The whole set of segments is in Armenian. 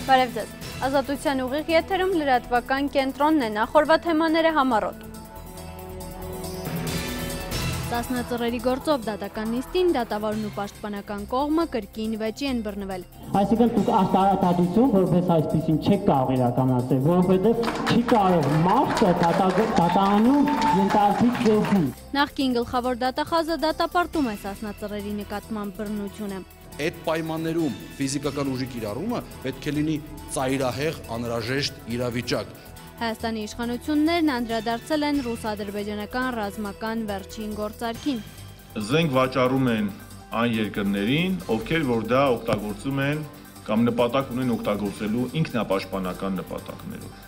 Բարև ձեզ, Ազատության ուղիղ եթերում լրատվական կենտրոնն է, նախորդ թեմաները համառոտ։ Սասնա ծռերի գործով դատական նիստին դատավորն ու պաշտպանական կողմը կրկին վեճի են բռնվել։ Այսինքն դուք արտահայտություն որպես այսպեսին չեք կարող իրականացնել, որովհետև չի կարող մարդը դատանում ենթարկվի ձեզի։ Նախկին գլխավոր դատախազը դատապարտում է Սասնա ծռերի նկատմամբ բռնությունը։ Այդ պայմաններում ֆիզիկական ուժի կիրառումը պետք է լինի ծայրահեղ անհրաժեշտ իրավիճակ։ Հայաստանի իշխանություններն անդրադարձել են ռուս-ադրբեջանական ռազմական վերջին գործարքին։ Զենք վաճառում են այն երկրներին, ովքեր որ դա օգտագործում են կամ նպատակ ունեն օգտագործելու ինքնապաշտպանական նպատակներով։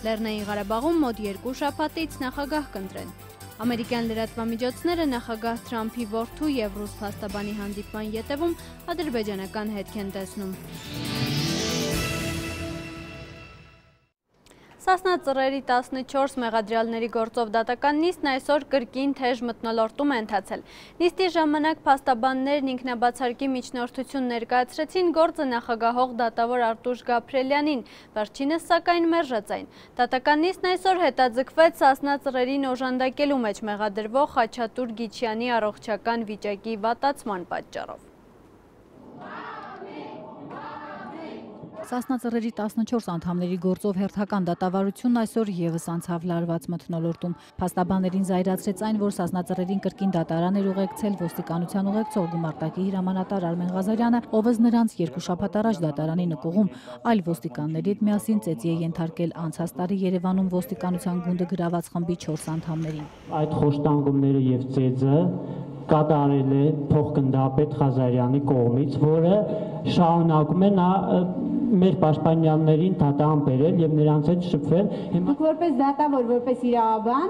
Լեռնային Ղարաբաղում մոտ 2 շաբաթից նախագահ կընտրեն։ Ամերիկյան լրատվամիջոցները նախագահ Թրամփի որդու և ռուս փաստաբանի հանդիպման ետևում ադրբեջանական հետք են տեսնում։ Սասնա ծռերի 14 մեղադրյալների գործով դատական նիստն այսօր կրկին թեժ մթնոլորտում է ընթացել։ Նիստի ժամանակ փաստաբաններն ինքնաբացարկի միջնորդություն ներկայացրեցին գործը նախագահող դատավոր Արտուշ Գաբրելյանին, վերջինս սակայն մերժեց այն։ Դատական նիստն այսօր հետաձգվեց Սասնա ծռերին օժանդակելու մեջ մեղադրվող Խաչատուր Գիչյանի առողջական վիճակի վատացման պատճառով։ Սասնա ծռերի 14 անդամների գործով հերթական դատավարությունն այսօր ևս անցավ լարված մթնոլորտում։ Փաստաբաններին զայրացրեց այն, որ Սասնա ծռերին կրկին դատարան էր ուղեկցել ոստիկանության ուղեկցող գումարտակի հրամանատար Արմեն Ղազարյանը, ով նրանց 2 շաբաթ առաջ դատարանի նկուղում այլ ոստիկանների հետ միասին ծեծի է ենթարկել անցած տարի Երևանում ոստիկանության գունդը գրաված խմբի 4 անդամներին։ Այդ խոշտանգումները եւ ծեծը կատարել է փոխգնդապետ Ղազարյանի կողմից, որը շարունակում է մեր պաշտպանյալներին դատարան բերել եւ նրանց հետ շփվել։ Դուք որպես դատավոր, որպես իրավաբան,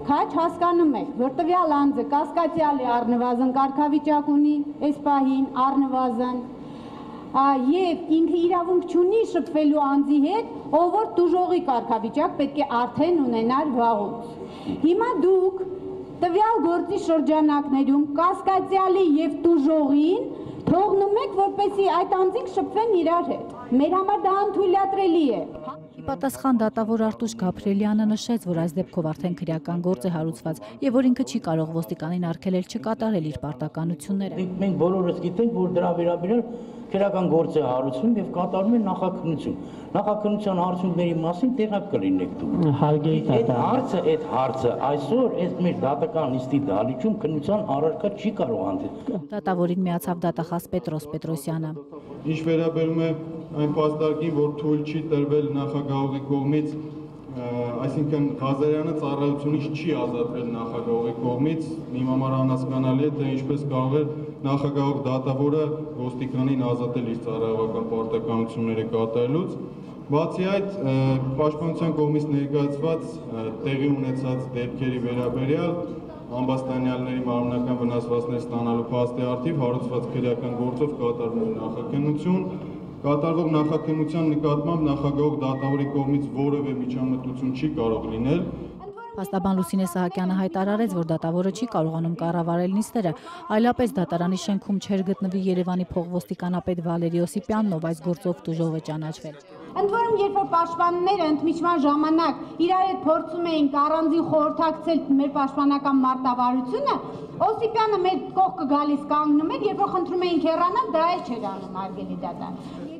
քաչ հասկանում եք, որ տվյալ անձը կասկածյալ է առնվազն կարգավիճակ ունի, այս պահին առնվազն, եւ ինքը իրավունք չունի շփվելու անձի հետ, ով որ տուժողի կարգավիճակ պետք է արդեն ունենար վաղուց։ Հիմա դուք տվյալ գործի շրջանակներում կասկածյալի եւ տուժողին թողնում եք, որպեսզի այդ անձինք շփվեն իրար հետ։ Մեր համար դա անթույլատրելի է։ Պատասխան դատավոր Արտուշ Գաբրելյանը նշեց, որ այս դեպքով արդեն քրեական գործ է հարուցված եւ որ ինքը չի կարող ոստիկանին արգելել չկատարել իր պարտականությունները։ Մենք բոլորս գիտենք, որ դրա վերաբերյալ քրեական գործ է հարուցվում եւ կատարում է նախաքննություն։ Նախաքննության արդյունքների մասին տեղյակ կլինեք դուք։ Հարգելի դատավոր, այդ հարցը այսօր այս մեր դատական նիստի դահլիճում քննության առարկա չի կարող հանդիպել։ Դատավորին միացավ դատախազ Պետրոս Պետրոսյանը։ Ինչ վերաբերում է այն փաստարկին, որ թույլ չի տրվել նախագահողի կողմից, այսինքն Ղազարյանը ծառայությունից չի ազատվել նախագահողի կողմից, իմ համար անհասկանալի է, թե ինչպես կարող է նախագահող դատավորը ոստիկանին ազատել իր ծառայողական պարտականությունները կատարելուց։ Բացի այդ, պաշտպանության կողմից ներկայացված տեղի ունեցած դեպքերի վերաբերյալ ամբաստանյալների մարմնական վնասվածքներ ստանալու փաստի առթիվ հարուցված քրեական գործով կատարվում է նախաքննություն։ Կատարվող նախաքննության նկատմամբ նախագահող դատավորի կողմից որևէ միջամտություն չի կարող լինել։ Փաստաբան Լուսինե Սահակյանը հայտարարեց, որ դատավորը չի կարողանում կառավարել նիստերը, այլապես դատարանի շենքում չէր գտնվի Երևանի փոխոստիկանապետ Վալերի Օսիպյանն, ով այս գործով տուժով է ճանաչվել։ Ընդ որում, երբ որ պաշտպանները ընդմիջման ժամանակ իրար հետ փորձում էին առանձին խորհրդակցել մեր պաշտպանական մարտավարությունը, Օսիպյանը մեր կողքը գալիս կանգնում էր, երբ որ խնդրում էինք հեռանալ, դա էլ չէր անում արգելի դատան։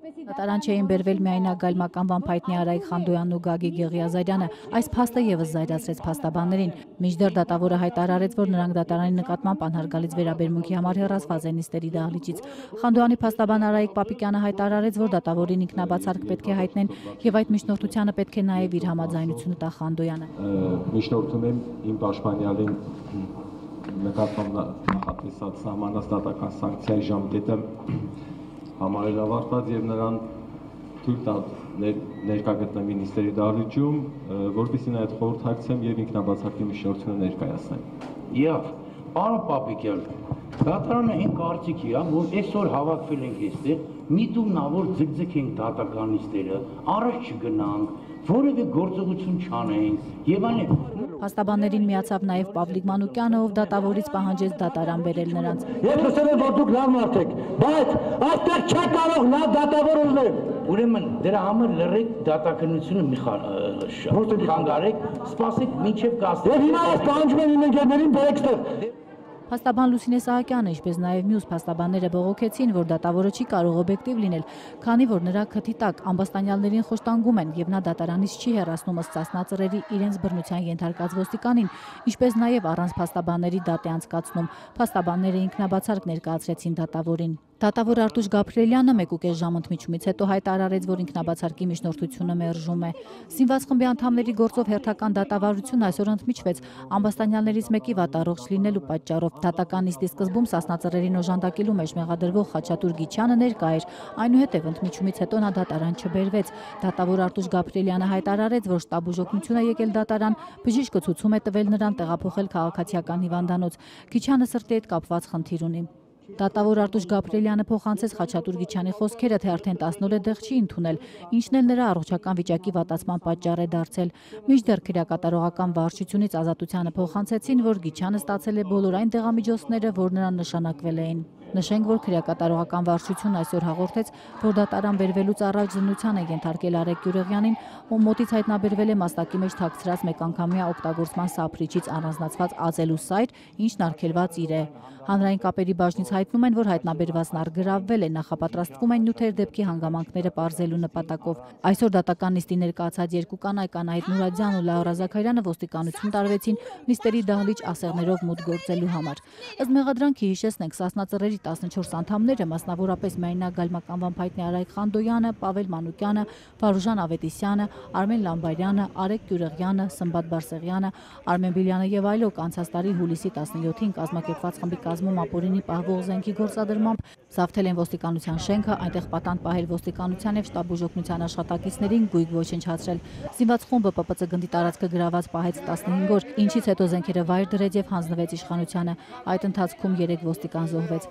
Դատարան չէին բերվել միայնակ գայլմական վանփայտնի Արայիկ Խանդոյանն ու Գագիկ Եղիազարյանը, այս փաստը եւս զայրացրեց փաստաբաններին։ Մինչդեռ դատավորը հայտարարեց, որ նրանք դատարանի նկատմամբ անհարգալից վերաբերմունքի համար հեռացված են նիստերի դահլիճից։ Խանդոյանի փաստաբան Արայիկ Պապիկյանը հայտարարեց, որ դատավորին ինքնաբացարկ պետք է հայտնեն եւ այդ միջնորդությանը պետք է նաեւ իր համաձայնությունը տա Խանդոյանը։ Միջնորդում եմ իմ պաշտպանյալին նկատմամբ նախատեսած սահմանած դատական սանկցիայի ժամկետը համարել ավարտված եւ նրան թույլ տալ ներկա գտնվի նիստերի դահլիճում, որպեսզի նա այդ խորհրդակցեմ եւ ինքնաբացարկի միջնորդությունը ներկայացնեմ։ Եվ պարոն Պապիկյան, դատարանը այն կարծիքի է, որ այսօր հավաքվել ենք այստեղ, միտումնավոր ձգձգենք դատական նիստերը, առաջ չգնանք, որևէ գործողություն չանենք եւ այլն։ Փաստաբաններին միացավ նաեւ Պավլիկ Մանուկյանը, ով դատավորից պահանջեց դատարան բերել նրանց։ Ես լսել եմ, որ դուք լավ մարդ եք, բայց այստեղ չեք կարող լավ դատավոր ուզել։ ուրեմն դրա համար լրեք դատականությունը մի խանգարեք, սպասեք մինչև կասեք։ Եվ հիմա ես պահանջում եմ իմ ընկերներին բերեք Փաստաբան Լուսինե Սահակյանը, ինչպես նաև մյուս փաստաբանները բողոքեցին, որ դատավորը չի կարող օբյեկտիվ լինել, քանի որ նրա քթի տակ ամբաստանյալներին խոշտանգում են եւ նա դատարանից չի հեռացնում ըստ Սասնա ծռերի իրենց բռնության ենթարկած ոստիկանին, ինչպես նաև առանց փաստաբանների դատ է անցկացնում։ Փաստաբանները ինքնաբացարկ ներկայացրեցին դատավորին։ Դատավոր Արտուշ Գաբրիելյանը 1.5 ժամ ընդմիջումից հետո հայտարարեց, որ ինքնաբացարկի միջնորդությունը մերժում է։ Զինված խմբի անդամների գործով հերթական դատավարություն այսօր ընդմիջվեց ամբաստանյալներից մեկի վատառողջ լինելու պատճառով։ Դատական նիստի սկզբում Սասնա ծռերին օժանդակելու մեջ մեղադրվող Խաչատուր Գիչյանը ներկա էր, այնուհետև ընդմիջումից հետո նա դատարան չբերվեց։ Դատավոր Արտուշ Գաբրիելյանը հայտարարեց, որ շտաբ ուժօգնություն է եկել դատարան, բժիշկը ցուցում է տվել նրան տեղափոխել քաղաքացիական հիվանդանոց։ Գիչյանը սրտի հետ կապված խնդիր ունի։ Դատավոր Արտուշ Գաբրիելյանը փոխանցեց Խաչատուր Գիչյանի խոսքերը, թե արդեն 10 օր է դեղ չի ընդունել, ինչն էլ նրա առողջական վիճակի վատացման պատճառ է դարձել։ Մինչդեռ քրեակատարողական վարչությունից ազատությանը փոխանցեցին, որ Գիչյանը ստացել է բոլոր այն դեղամիջոցները, որ նրան նշանակվել էին։ Նշենք, որ քրեակատարողական վարչությունն այսօր հաղորդեց, որ դատարան բերվելուց առաջ զննության է ենթարկել Արեգ Գյուրեղյանին, ում մոտից հայտնաբերվել է մաստակի մեջ թաքցրած մեկանգամյա օգտագործման սափրիչից առանձնացված ածելու սայր, ինչն արգելված իր է։ Հանրային կապերի բաժնից հայտնում են, որ հայտնաբերվածն առգրավվել է, նախապատրաստվում են նյութեր դեպքի հանգամանքները պարզելու նպատակով։ Այսօր դատական նիստի ներկայացած երկու կանայք Անահիտ Նուրադյանն ու Լաուրա Զաքարյանը ոստիկանություն տարվեցին նիստերի դահլիճ ասեղներով մուտք գործելու համար։ Ըստ մեղադրանքի հիշեցնենք, Սասնա ծռերի 14 անդամները, մասնավորապես միայնակ գալմականվան փայտնի Արայք Խանդոյանը, Պավել Մանուկյանը, Վարուժան Ավետիսյանը, Արմեն Լամբարյանը, Արեգ Գյուրեղյանը, Սմբատ Բարսեղյանը, Արմեն Բիլյանը եւ այլոք անցած տարի հուլիսի 17-ին կազմակերպված խմբի կազմում ապօրինի պահվող զենքի գործադրմամբ զավթել են ոստիկանության շենքը, այնտեղ պատանդ պահել ոստիկանության եւ շտաբ բուժօգնության աշխատակիցներին գույք ոչնչացրել։ Զինված խումբը ՊՊՑ գնդի տարածքը գրաված պահեց 15 օր, ինչից հետո զենքերը վայր դրեց եւ հանձնվեց իշխանությանը։ Այդ ընթացքում 3 ոստիկան զոհվեց։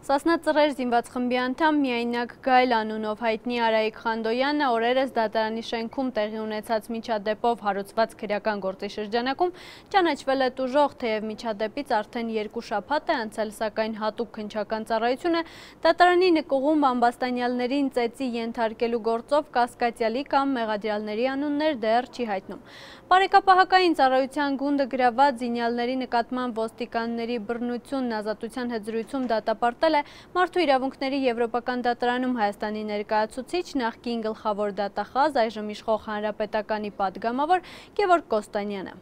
Սասնա ծռեր զինված խմբի անդամ միայնակ Գայլ անունով հայտնի Արայիկ Խանդոյանը օրերս դատարանի շենքում տեղի ունեցած միջադեպով հարուցված քրեական գործի շրջանակում ճանաչվել է տուժող, թեև միջադեպից արդեն 2 շաբաթ է անցել, սակայն հատուկ քննչական ծառայությունը դատարանի նկուղում ամբաստանյալներին ծեծի ենթարկելու գործով կասկածյալի կամ մեղադրյալների անուններ դեռ չի հայտնում։ Բարեկապահակային ծառայության գունդը գրաված զինյալների նկատմամբ ոստիկանների բռնությունն ազատության հետ զրույցում դատապարտել է Մարդու իրավունքների Եվրոպական դատարանում Հայաստանի ներկայացուցիչ, նախկին գլխավոր դատախազ, այժմ իշխող հանրապետականի պատգամավոր Գևորգ Կոստանյանը։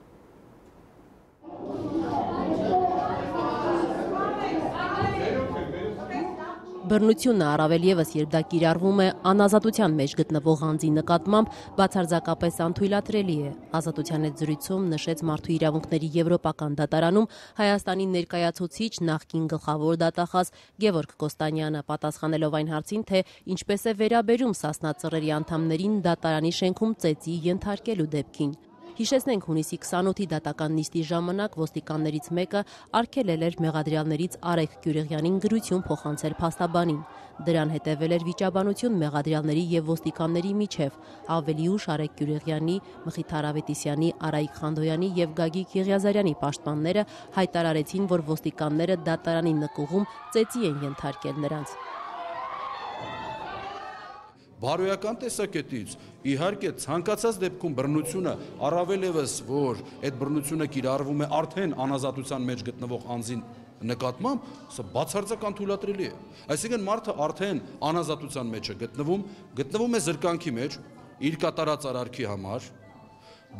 Բռնությունը առավել ևս, երբ դա կիրառվում է անազատության մեջ գտնվող անձի նկատմամբ, բացարձակապես անթույլատրելի է։ Ազատության հետ զրույցում նշեց Մարդու իրավունքների Եվրոպական դատարանում Հայաստանի ներկայացուցիչ, նախկին գլխավոր դատախազ Գևորգ Կոստանյանը, պատասխանելով այն հարցին, թե ինչպես է վերաբերում Սասնա ծռերի անդամներին դատարանի շենքում ծեծի ենթարկելու դեպքին։ Հիշեցնենք, հունիսի 28-ի դատական նիստի ժամանակ ոստիկաններից մեկը արգելել էր մեղադրյալներից Արեգ Գյուրեղյանին գրություն փոխանցել փաստաբանին։ Դրան հետևել էր վիճաբանություն մեղադրյալների եւ ոստիկանների միջև։ Ավելի ուշ Արեգ Գյուրեղյանի, Մխիթար Ավետիսյանի, Արայիկ Խանդոյանի եւ Գագիկ Եղիազարյանի պաշտպանները հայտարարեցին, որ ոստիկանները դատարանի նկուղում ծեծի են ենթարկել նրանց։ Բարոյական տեսակետից իհարկե ցանկացած դեպքում բռնությունը առավել ևս, որ այդ բռնությունը կիրառվում է արդեն անազատության մեջ գտնվող անձին նկատմամբ, սա բացարձակ անթույլատրելի է։ Այսինքն մարդը արդեն անազատության մեջ է գտնվում է զրկանքի մեջ իր կատարած արարքի համար,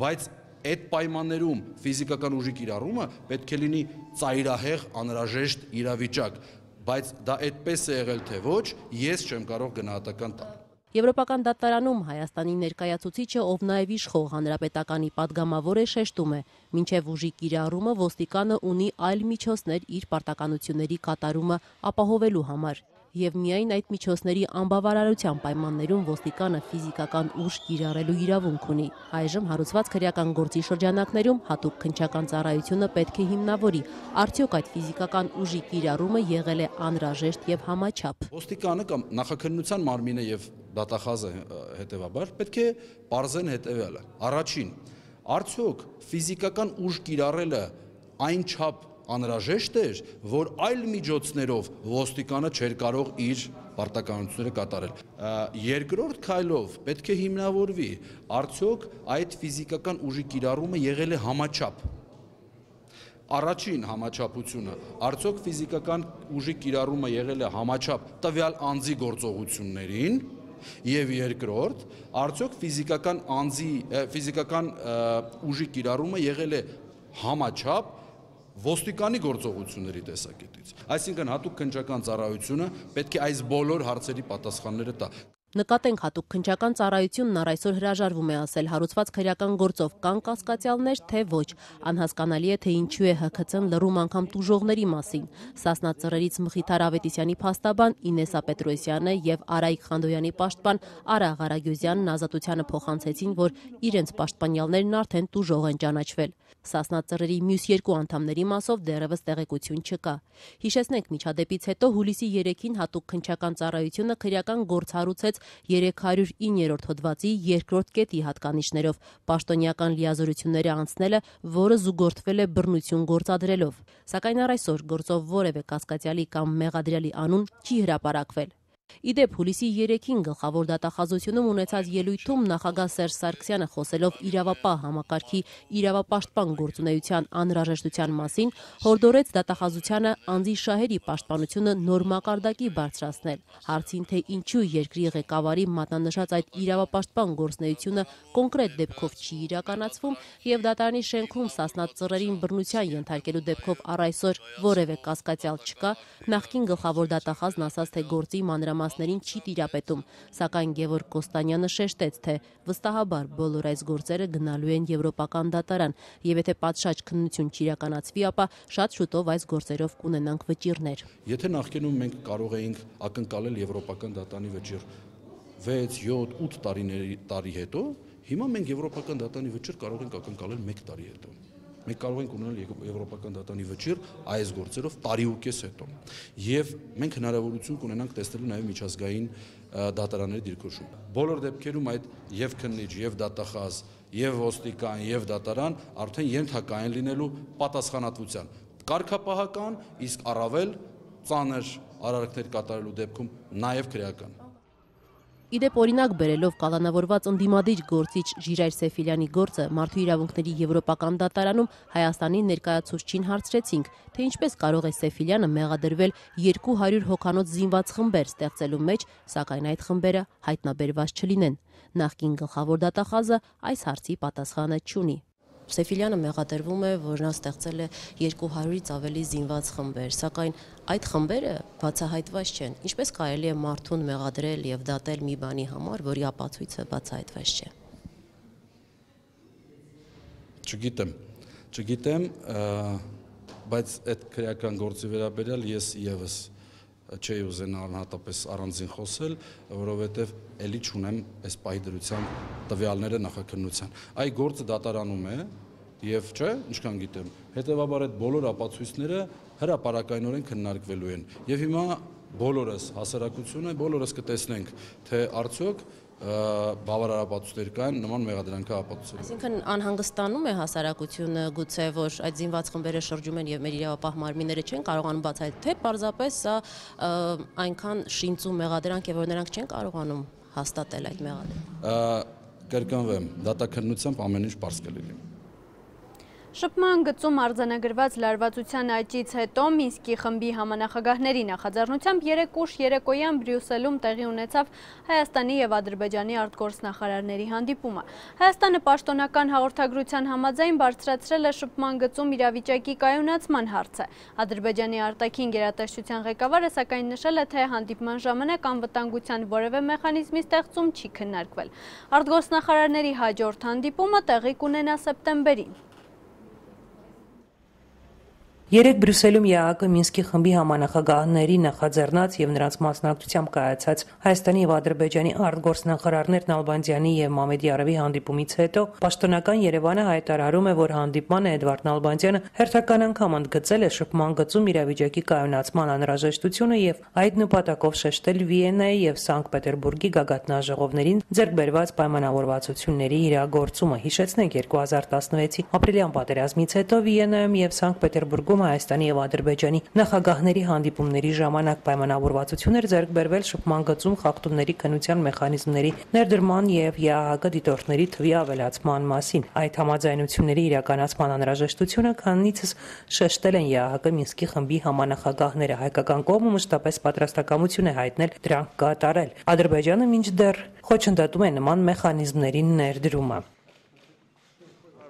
բայց այդ պայմաններում ֆիզիկական ուժի կիրառումը պետք է լինի ծայրահեղ անհրաժեշտ իրավիճակ, բայց դա այդպես է եղել թե ոչ, ես չեմ կարող գնահատական տալ։ Եվրոպական դատարանում Հայաստանի ներկայացուցիչը, ով նաև իշխող հանրապետականի պատգամավոր է, շեշտում է, մինչև ուժի կիրառումը ոստիկանը ունի այլ միջոցներ իր պարտականությունների կատարումը ապահովելու համար։ Եվ միայն այդ միջոցների անբավարարության պայմաններում ոստիկանը ֆիզիկական ուժ կիրառելու իրավունք ունի։ Այժմ հարուցված քրեական գործի շրջանակներում հատուկ քննչական ծառայությունը պետք է հիմնավորի, արդյոք այդ ֆիզիկական ուժի կիրառումը եղել է անհրաժեշտ եւ համաչափ։ Ոստիկանը կամ նախաքննության մարմինը եւ դատախազը հետեւաբար պետք է պարզեն հետեւյալը. Առաջին, արդյոք ֆիզիկական ուժ կիրառելը այն չափ անհրաժեշտ էր, որ այլ միջոցներով ոստիկանը չէր կարող իր պարտականությունները կատարել։ Երկրորդ քայլով պետք է հիմնավորվի, արդյոք այդ ֆիզիկական ուժի կիրառումը եղել է համաչափ։ Առաջին համաչափությունը, արդյոք ֆիզիկական ուժի կիրառումը եղել է համաչափ տվյալ անձի գործողություններին, եւ երկրորդ, արդյոք ֆիզիկական ուժի կիրառումը եղել է համաչափ ոստիկանի գործողությունների տեսակետից։ Այսինքն հատուկ քննչական ծառայությունը պետք է այս բոլոր հարցերի պատասխանները տա։ Նկատենք հատուկ քննչական ծառայությունն առ այսօր հրաժարվում է ասել հարուցված քրեական գործով կան կասկածյալներ, թե ոչ։ Անհասկանալի է, թե ինչու է ՀՔՑ-ն լռում անգամ տուժողների մասին։ Սասնա Ծռերից Մխիթար Ավետիսյանի փաստաբան Ինեսա Պետրոսյանը եւ Արայիկ Խանդոյանի պաշտպան Արա Ղարագյուզյանն ազատությանը փոխանցեցին, որ իրենց պաշտպանյալներն արդեն տուժող են ճանաչվել։ Սասնա Ծռերի մյուս երկու անդամների մասով դեռևս տեղեկություն չկա։ Հիշեցնենք, միջադեպից հետո հուլիսի 3-ին հատուկ քննչական ծառայությունը քրեական գործ հարուցեց 309-րդ հոդվածի երկրորդ կետի հատկանիշներով պաշտոնյական լիազորությունները անցնելը, որը զուգորդվել է բռնություն գործադրելով։ Սակայն առ այսօր գործով որևէ կասկածյալի կամ մեղադրյալի անուն չի հրապարակվել։ Իդեպ հուլիսի 3-ին գլխավոր դատախազությունում ունեցած ելույթում նախագահ Սերժ Սարգսյանը խոսելով իրավապահ համակարգի իրավապաշտպան գործունեության անհրաժեշտության մասին հորդորեց դատախազությանը անձի շահերի պաշտպանությունը նոր մակարդակի բարձրացնել։ Հարցին, թե ինչու երկրի ղեկավարի մատնանշած այդ իրավապաշտպան գործունեությունը կոնկրետ դեպքով չի իրականացվում եւ դատարանի շենքում Սասնա Ծռերին բռնության ենթարկելու դեպքով առ այսօր որևէ կասկածյալ չկա, նախկին գլխավոր դատախազն ասաց, թե գործի մանրամասներին չի տիրապետում, սակայն Գևորգ Կոստանյանը շեշտեց, թե վստահաբար բոլոր այս գործերը գնալու են եվրոպական դատարան եւ եթե պատշաճ քննություն չիրականացվի, ապա շատ շուտով այս գործերով կունենանք վճիռներ։ Եթե նախկինում մենք կարող էինք ակնկալել եվրոպական դատարանի վճիռ 6, 7, 8 տարի հետո, հիմա մենք եվրոպական դատարանի վճիռ կարող ենք ակնկալել 1 տարի հետո։ Մենք կարող ենք ունենալ եվրոպական դատարանի վճիռ այս գործերով տարի ու կես հետո։ Եվ մենք հնարավորություն կունենանք տեսնելու նաև միջազգային դատարանների դիրքորոշում։ Բոլոր դեպքերում այդ եւ քննիչ, եւ դատախազ, եւ ոստիկան, եւ դատարան արդեն ենթակա են լինելու պատասխանատվության։ Կարգապահական, իսկ առավել ծանր արարքներ կատարելու դեպքում նաև քրեական։ Իդեպ օրինակ բերելով կալանավորված ընդդիմադիր գործիչ Ժիրայր Սեֆիլյանի գործը մարդու իրավունքների եվրոպական դատարանում Հայաստանի ներկայացուցչին հարցրեցինք, թե ինչպես կարող է Սեֆիլյանը մեղադրվել 200 հոգանոց զինված խմբեր ստեղծելու մեջ, սակայն այդ խմբերը հայտնաբերված չլինեն։ Նախկին գլխավոր դատախազը այս հարցի պատասխանը չունի։ Սեֆիլյանը մեղադրվում է, որ նա ստեղծել է 200-ից ավելի զինված խմբեր, սակայն այդ խմբերը բացահայտված չեն։ Ինչպես կարելի է մարդուն մեղադրել եւ դատել մի բանի համար, որի ապացույցը բացահայտված չէ։ Չգիտեմ, բայց այդ քրեական գործի վերաբերյալ ես եւս չի ուզենա անհատապես առանձին խոսել, որովհետև էլի չունեմ այս պահի դրությամբ տվյալները նախաքննության։ Այ գործը դատարանում է եւ չէ, ինչքան գիտեմ, հետեւաբար այդ բոլոր ապացույցները հրապարակայնորեն քննարկվելու են։ Եվ հիմա բոլորս հասարակությունը, բոլորս կտեսնենք, թե արդյոք բավարար ապացույցներ կան նման մեղադրանքի ապացույցերով։ Այսինքն անհանգստանում է հասարակությունը գուցե, որ այդ զինված խմբերը շրջում են եւ մեր իրավապահ մարմինները չեն կարողանում բացահայտել, թե պարզապես սա այնքան շինծու մեղադրանք է, որ նրանք չեն կարողանում հաստատել այդ մեղադրանքը։ Կրկնվեմ, դատաքննությամբ ամեն ինչ պարզ կլինի։ Շփման գծում արձանագրված լարվածության աճից հետո Մինսկի խմբի համանախագահների նախաձեռնությամբ 3 ուշ երեկոյան Բրյուսելում տեղի ունեցավ Հայաստանի եւ Ադրբեջանի արտգործնախարարների հանդիպումը։ Հայաստանը պաշտոնական հաղորդագրության համաձայն բարձրացրել է շփման գծում իրավիճակի կայունացման հարցը։ Ադրբեջանի արտաքին գերատեսչության ղեկավարը սակայն նշել է, թե հանդիպման ժամանակ անվտանգության որևէ մեխանիզմի ստեղծում չի քննարկվել։ Արտգործնախարարների հաջորդ հանդիպումը տեղի կունենա սեպտեմբերին։ Երեկ Բրյուսելում ԵԱՀԿ Մինսկի խմբի համանախագահների նախաձեռնած եւ նրանց մասնակցությամբ կայացած Հայաստանի եւ Ադրբեջանի արտգործնախարարներ Նալբանդյանի եւ Մամեդյարովի հանդիպումից հետո պաշտոնական Երևանը հայտարարում է, որ հանդիպմանը Էդվարդ Նալբանդյանը հերթական անգամ ընդգծել է շփման գծում իրավիճակի կայունացման անհրաժեշտությունը եւ այդ նպատակով շեշտել Վիեննայի եւ Սանկտ Պետերբուրգի գագաթնաժողովներին ձեռք բերված պայմանավորվածությունների իրագործումը։ Հիշեցնենք 2016-ի ապրիլյան պատերազմից հետո Վիեննայում եւ Սանկտ Պետերբուրգում հանդիպում Հայաստանի եւ Ադրբեջանի նախագահների հանդիպումների ժամանակ պայմանավորվածություն էր ձեռք բերվել շփման գծում խախտումների քննության մեխանիզմների ներդրման եւ ԵԱՀԿ դիտորդների թվի ավելացման մասին։ Այդ համաձայնությունների իրականացման անհրաժեշտությունը քանիցս շեշտել են ԵԱՀԿ Մինսկի խմբի համանախագահները։ Հայկական կողմը մշտապես պատրաստակամություն է հայտնել դրանք կատարել։ Ադրբեջանը մինչդեռ խոչընդոտում է նման մեխանիզմների ներդրումը։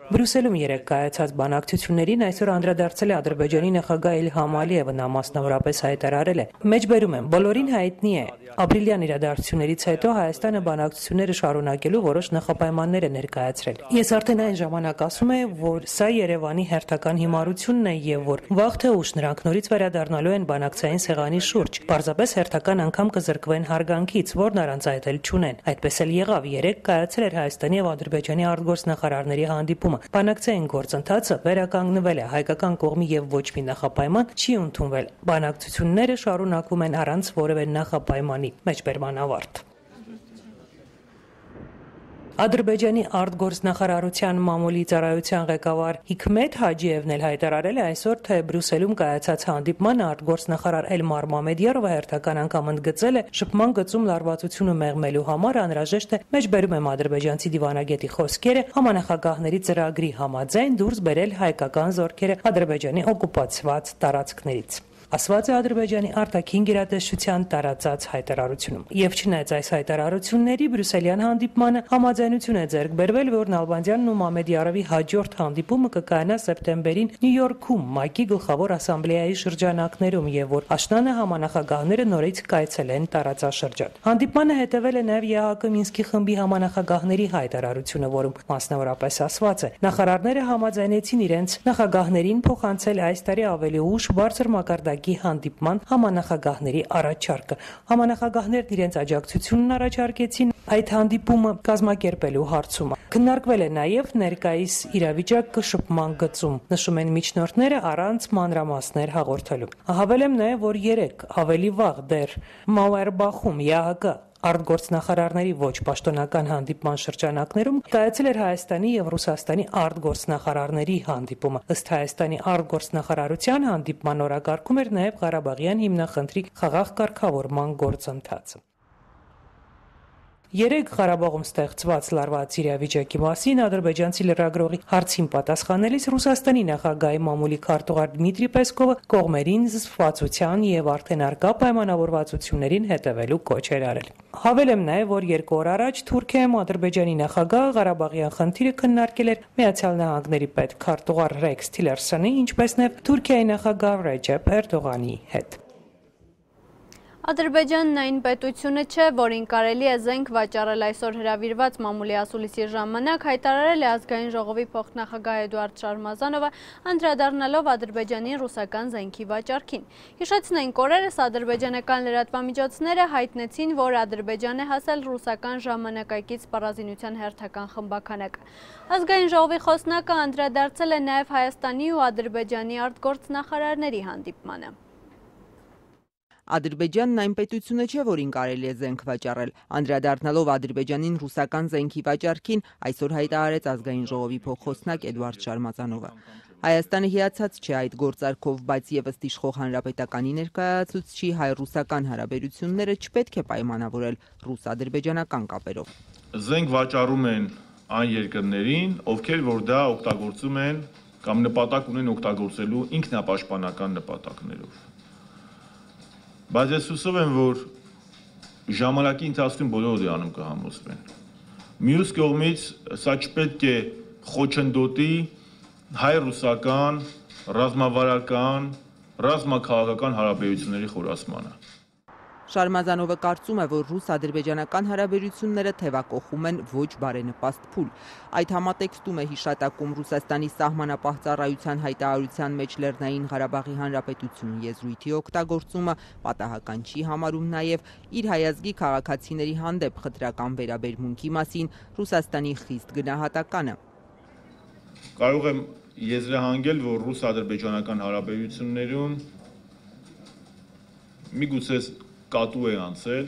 Բրյուսելում երեկ կայացած բանակցություններին այսօր անդրադարձել է Ադրբեջանի նախագահ Իլհամ Ալիևը, նա մասնավորապես հայտարարել է. «Մեջբերում եմ, բոլորին հայտնի է, ապրիլյան իրադարձություններից հետո Հայաստանը բանակցությունները շարունակելու որոշ նախապայմաններ է ներկայացրել։ Ես արդեն այն ժամանակ ասում եմ, որ սա Երևանի հերթական հիմարությունն է եւ որ վաղ թե ուշ նրանք նորից վերադառնալու են բանակցային սեղանի շուրջ, պարզապես հերթական անգամ կզրկվեն հարգանքից, որն առանց այդ էլ չունեն։ Այդպես էլ եղավ, երեկ կայացել էր Հայաստանի եւ Ադրբեջանի արտգործնախարարների հանդիպումը։ Բանակցային գործընթացը վերականգնվել է, հայկական կողմի եւ ոչ մի նախապայման չի ընդունվել։ Բանակցությունները շարունակվում են առանց որևէ նախապայմանի»։ Մեջբերման ավարտ։ Ադրբեջանի արտգործնախարարության մամուլի ծառայության ղեկավար Հիքմեթ Հաջիևն էլ հայտարարել է այսօր, թե Բրյուսելում կայացած հանդիպման արտգործնախարար Էլմար Մամեդյարովը հերթական անգամ ընդգծել է շփման գծում լարվածությունը մեղմելու համար անհրաժեշտ է, մեջբերում եմ ադրբեջանցի դիվանագետի խոսքերը, համանախագահների ծրագրի համաձայն դուրս բերել հայկական զորքերը Ադրբեջանի օկուպացված տարածքներից։ Ասված է Ադրբեջանի արտաքին գերատեսչության տարածած հայտարարությունում։ Եվ չնայած այս հայտարարությունների Բրյուսելյան հանդիպմանը համաձայնություն է ձեռք բերվել, որ Նալբանդյանն ու Մամեդյարովի հաջորդ հանդիպումը կկայանա սեպտեմբերին Նյու Յորքում ՄԱԿ-ի գլխավոր ասամբլեայի շրջանակներում եւ որ աշնանը համանախագահները նորից կայցելեն տարածաշրջան։ Հանդիպմանը հետևել է նաեւ ԵԱՀԿ Մինսկի խմբի համանախագահների հայտարարությունը, որում մասնավորապես ասված է. նախարարները համաձայնեցին իրենց նախագահներին փոխանցել այս տարի ավելի ուշ բարձր մակարդակի հանդիպման համանախագահների առաջարկը։ Համանախագահներն իրենց աջակցությունն առաջարկեցին այդ հանդիպումը կազմակերպելու հարցում։ Քննարկվել է նաև ներկայիս իրավիճակը շփման գծում, նշում են միջնորդները առանց մանրամասներ հաղորդելու։ Հավելեմ նաև, որ երեկ ավելի վաղ դեռ Մաուերբախում ԵԱՀԿ արտգործնախարարների ոչ պաշտոնական հանդիպման շրջանակներում կայացել էր Հայաստանի եւ Ռուսաստանի արտգործնախարարների հանդիպումը։ Ըստ Հայաստանի արտգործնախարարության հանդիպման օրակարգում էր նաեւ Ղարաբաղյան հիմնախնդրի խաղաղ կարգավորման գործընթացը։ Երեկ Ղարաբաղում ստեղծված լարված իրավիճակի մասին ադրբեջանցի լրագրողի հարցին պատասխանելիս Ռուսաստանի նախագահի մամուլի քարտուղար Դմիտրի Պեսկովը կողմերին զսպվածության եւ արդեն արկա պայմանավորվածություններին հետևելու կոչ էր արել։ Հավելեմ նաեւ, որ 2 օր առաջ Թուրքիայում Ադրբեջանի նախագահը Ղարաբաղյան խնդիրը քննարկել էր Միացյալ Նահանգների պետքարտուղար Ռեքս Թիլերսոնի, ինչպես նաեւ Թուրքիայի նախագահ Ռեջեփ Էրդողանի հետ։ Ադրբեջանն այն պետությունը չէ, որին կարելի է զենք վաճառել այսօր հրավիրված մամուլի ասուլիսի ժամանակ, հայտարարել է ազգային ժողովի փոխնախագահ Էդուարդ Շարմազանովը, անդրադառնալով Ադրբեջանի ռուսական զենքի վաճառքին։ Հիշեցնենք, օրերս ադրբեջանական լրատվամիջոցները հայտնեցին, որ Ադրբեջան է հասել ռուսական ժամանակակից սպառազինության հերթական խմբաքանակը։ Ազգային ժողովի խոսնակը անդրադարձել է նաև Հայաստանի ու Ադրբեջանի արտգործնախարարների հանդիպմանը։ Ադրբեջանն այն պետությունը չէ, որին կարելի է զենք վաճառել։ Անդրադառնալով Ադրբեջանին ռուսական զենքի վաճառքին, այսօր հայտարարեց ազգային ժողովի փոխխոսնակ Էդուարդ Շարմազանովը։ Հայաստանը հիացած չէ այդ գործարքով, բայց եւս իշխող հանրապետականի ներկայացուցչի հայ-ռուսական հարաբերությունները չպետք է պայմանավորել ռուս-ադրբեջանական կապերով։ Զենք վաճառում են այն երկրներին, ովքեր որ դա օգտագործում են կամ նպատակ ունեն օգտագործելու ինքնապաշտպանական նպատակներով։ Բայց ես հուսով եմ, որ ժամանակի ընթացքում բոլորը դրանում կհամոզվեն։ Մյուս կողմից սա չպետք է խոչընդոտի հայ-ռուսական, ռազմավարական, ռազմաքաղաքական հարաբերությունների խորացմանը։ Շարմազանովը կարծում է, որ ռուս-ադրբեջանական հարաբերությունները թևակողում են ոչ բարենպաստ փուլ։ Այդ համատեքստում է հիշատակում Ռուսաստանի սահմանապահ ծառայության հայտարարության մեջ Լեռնային Ղարաբաղի Հանրապետություն եզրույթի օգտագործումը, պատահական չի համարում նաև իր հայազգի քաղաքացիների հանդեպ խտրական վերաբերմունքի մասին Ռուսաստանի խիստ գնահատականը։ Կարող եմ եզրահանգել, որ ռուս-ադրբեջանական հարաբերություններում միգուցե կատու է անցել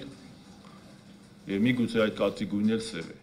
եւ միգուցե այդ կատի գույնն էլ սև է։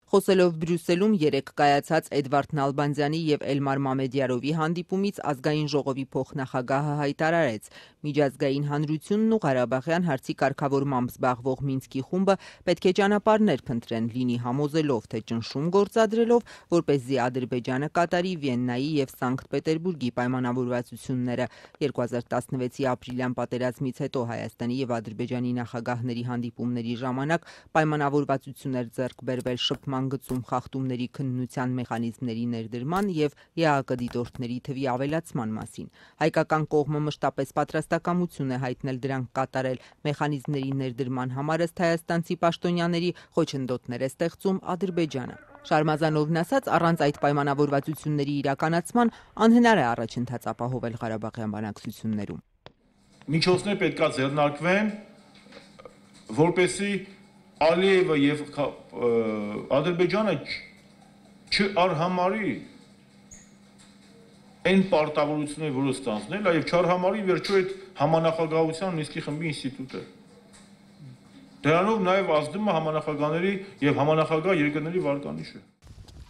Խոսելով Բրյուսելում երեկ կայացած Էդվարդ Նալբանդյանի եւ Էլմար Մամեդյարովի հանդիպումից ազգային ժողովի փոխնախագահը հայտարարեց. միջազգային հանրությունն ու Ղարաբաղյան հարցի կարգավորմամբ զբաղվող Մինսկի խումբը պետք է ճանապարհներ փնտրեն, լինի համոզելով, թե ճնշում գործադրելով, որպեսզի Ադրբեջանը կատարի Վիեննայի եւ Սանկտ Պետերբուրգի պայմանավորվածությունները։ 2016-ի ապրիլյան պատերազմից հետո Հայաստանի եւ Ադրբեջանի նախագահների հանդիպումների ժամանակ պայմանավորվածություններ ձեռք բերվել շփման գծում խախտումների քննության մեխանիզմների ներդրման եւ ԵԱԿ դիտորդների թվի ավելացման մասին։ Հայկական կողմը մշտապես պատրաստակամություն է հայտնել դրանք կատարել։ Մեխանիզմների ներդրման համար ըստ հայաստանցի պաշտոնյաների խոչընդոտներ է ստեղծում Ադրբեջանը։ Շարմազանովն ասաց, առանց այդ պայմանավորվածությունների իրականացման անհնար է առաջընթաց ապահովել Ղարաբաղյան բանակցություններում։ Միջոցներ պետք է ձեռնարկվեն, որպեսզի Ալիևը եւ Ադրբեջանը չարհամարի այն պարտավորությունները, որը ստանձնել է, եւ չարհամարի վերջո այդ համանախագահության Մինսկի խմբի ինստիտուտը։ Դրանով նաեւ ազդում է համանախագահների եւ համանախագահ երկրների վարկանիշը։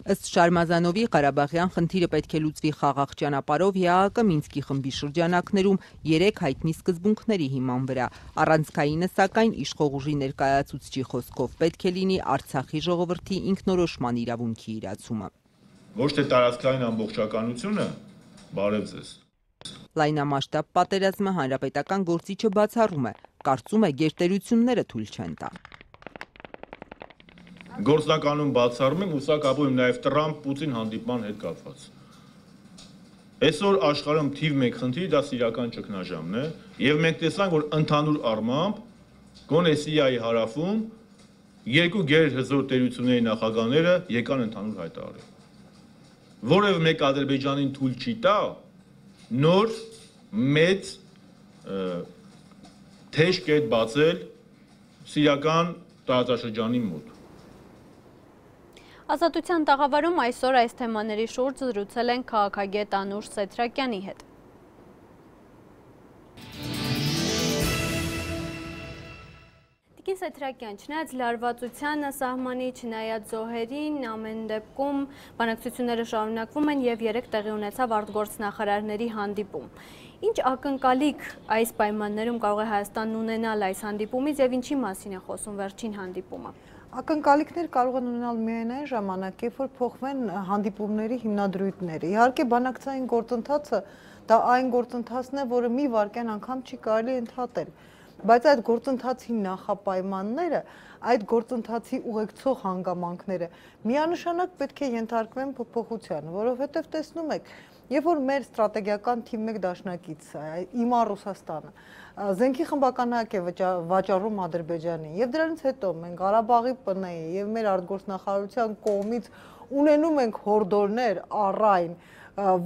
Ըստ Շարմազանովի Ղարաբաղյան խնդիրը պետք է լուծվի խաղաղ ճանապարհով ԵԱԿ Մինսկի խմբի շրջանակներում 3 հայտնի սկզբունքների հիման վրա։ Առանցքայինը, սակայն, իշխող ուժի ներկայացուցչի խոսքով պետք է լինի Արցախի ժողովրդի ինքնորոշման իրավունքի իրացումը։ Ոչ թե տարածքային ամբողջականությունը, բարև ձեզ։ Լայնամասշտաբ պատերազմը հանրապետական գործիչը բացառում է, կարծում է գերտերությունները թույլ չեն տա։ Գործնականում բացառում եմ, ու սա կապում եմ նաև Տրամփ-Պուտին հանդիպման հետ կապված։ Այսօր աշխարհում թիվ 1 խնդիրը դա սիրիական ճգնաժամն է, եւ մենք տեսանք, որ ընդհանուր առմամբ գոնե Սիրիայի հարավում երկու գերհզոր տերությունների նախագահները եկան ընդհանուր հայտարարել։ Որևէ մեկ Ադրբեջանին թույլ չի տա նոր մեծ թեժ կետ բացել սիրիական տարածաշրջանի մոտ։ Ազատության տաղավարում այսօր այս թեմաների շուրջ զրուցել են քաղաքագետ Անուշ Սեթրակյանի հետ։ Տիկին Սեթրակյան, չնայած լարվածությանը սահմանի, չնայած զոհերին, ամեն դեպքում բանակցությունները շարունակվում են եւ 3 տեղի ունեցավ արտգործնախարարների հանդիպում։ Ինչ ակնկալիք այս պայմաններում կարող է Հայաստանն ունենալ այս հանդիպումից եւ ինչի մասին է խոսում վերջին հանդիպումը։ Ակնկալիքներ կարող են ունենալ միայն այն ժամանակ, երբ որ փոխվեն հանդիպումների հիմնադրույթները։ Իհարկե բանակցային գործընթացը դա այն գործընթացն է, որը մի վայրկյան անգամ չի կարելի ընդհատել։ Բայց այդ գործընթացի նախապայմանները, այդ գործընթացի ուղեկցող հանգամանքները միանշանակ պետք է ենթարկվեն փոփոխության, որովհետև տեսնում եք, երբ որ մեր ստրատեգիական թիվ 1 դաշնակից ԻՄԱ Ռուսաստանը զենքի խմբականակ է վաճառում Ադրբեջանին եւ դրանից հետո մենք Ղարաբաղի ՊՆ-ի եւ մեր արտգործնախարարության կողմից ունենում ենք հորդորներ առայն,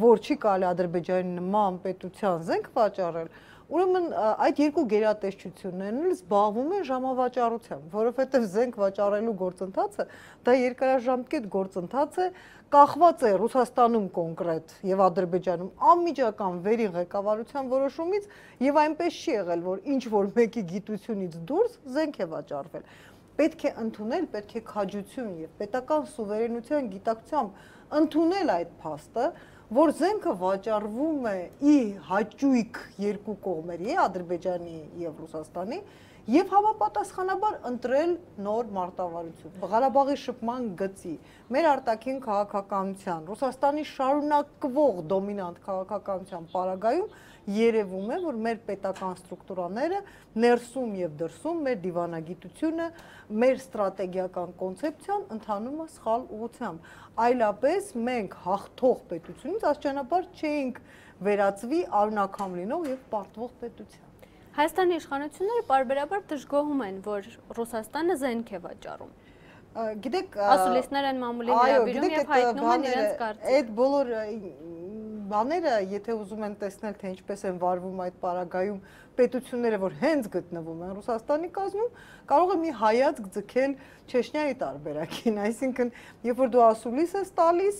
որ չի կարելի Ադրբեջանի նման պետության զենք վաճառել, ուրեմն այդ երկու գերատեսչություններն էլ զբաղվում են ժամավաճառությամբ, որովհետեւ զենք վաճառելու գործընթացը դա երկարաժամկետ գործընթաց է, կախված է Ռուսաստանում կոնկրետ եւ Ադրբեջանում անմիջական վերին ղեկավարության որոշումից եւ այնպես չի եղել, որ ինչ որ մեկի գիտությունից դուրս զենք է վաճառվել։ Պետք է ընդունել, պետք է քաջություն եւ պետական սուվերենության գիտակցությամբ ընդունել այդ փաստը, որ զենքը վաճառվում է ի հաճույք երկու կողմերի, Ադրբեջանի եւ Ռուսաստանի, եւ համապատասխանաբար ընտրել նոր մարտավարություն։ Ղարաբաղի շփման գծի, մեր արտաքին քաղաքականության, Ռուսաստանի շարունակվող դոմինանտ քաղաքականության պարագայում երևում է, որ մեր պետական ստրուկտուրաները ներսում եւ դրսում մեր դիվանագիտությունը, մեր ստրատեգիական կոնցեպցիան ընթանում է սխալ ուղղությամբ։ Այլապես մենք հաղթող պետությունից աստիճանաբար չէինք վերածվի արունակամ լինող եւ պարտվող պետության։ Հայաստանի իշխանությունները պարբերաբար դժգոհում են, որ Ռուսաստանը զենք է վաճառում։ Գիտեք, ասուլիսներ են մամուլի հրավիրում եւ հայտնում են իրենց կարծիքը։ Այդ բոլոր բաները, եթե ուզում են տեսնել, թե ինչպես են վարվում այդ պարագայում պետությունները, որ հենց գտնվում են Ռուսաստանի կազմում, կարող է մի հայացք ձգել Չեչնիայի տարբերակին, այսինքն, երբ որ դու ասուլիս ես տալիս,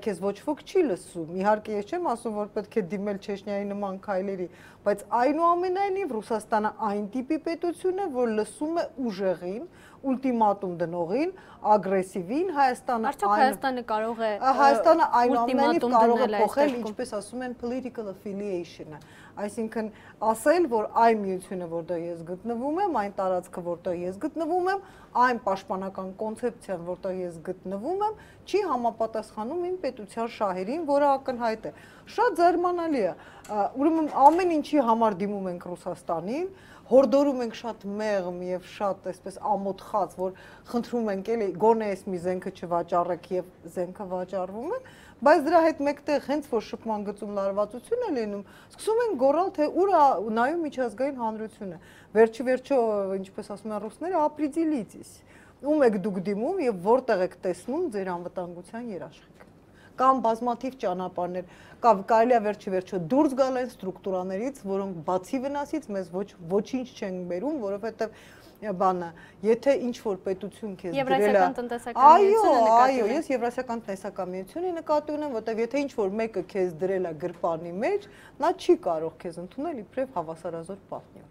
քեզ ոչ ոք չի լսում։ Իհարկե, ես չեմ ասում, որ պետք է դիմել Չեչնիայի նման քայլերի, բայց այնուամենայնիվ Ռուսաստանը այն տիպի պետություն է, որ լսում է ուժեղին, ուլտիմատում դնողին, ագրեսիվին, Հայաստանը կարող է Հայաստանը այնուամենայնիվ կարող է փոխել, ինչպես ասում են, political affiliation-ը, այսինքն ասել, որ այն միությունը, որտեղ ես գտնվում եմ, այն տարածքը, որտեղ ես գտնվում եմ, այն պաշտպանական կոնցեպցիան, որտեղ ես գտնվում եմ, չի համապատասխանում իմ պետության շահերին, որը ակնհայտ է։ Շատ զարմանալի է։ Ուրեմն ամեն ինչի համար դիմում ենք Ռուսաստանին, հորդորում ենք շատ մեղմ եւ շատ այսպես ամոթխած, որ խնդրում ենք էլի գոնե այս մի զենքը չվաճառեք եւ զենքը վաճառվում է, բայց դրա հետ մեկտեղ հենց որ շփման գծում լարվածություն է լինում, սկսում են գոռալ, թե ուր է նայում միջազգային հանրությունը։ Վերջի-վերջո, ինչպես ասում են ռուսները, ապրիդելիտիս։ Ում եք դուք դիմում եւ որտեղ եք տեսնում ձեր անվտանգության երաշխիքը։ Կամ բազմաթիվ ճանապարհներ, կարելի է վերջի-վերջո դուրս գալ այն ստրուկտուրաներից, որոնք բացի վնասից մեզ ոչինչ չեն բերում, որովհետեւ բանը, եթե ինչ որ պետություն քեզ դրել է, այո, ես Եվրասիական տնտեսական միությունը նկատի ունեմ, որտեղ եթե ինչ որ մեկը քեզ դրել է գրպանի մեջ, նա չի կարող քեզ ընդունել իբրև հավասարազոր պարտներ։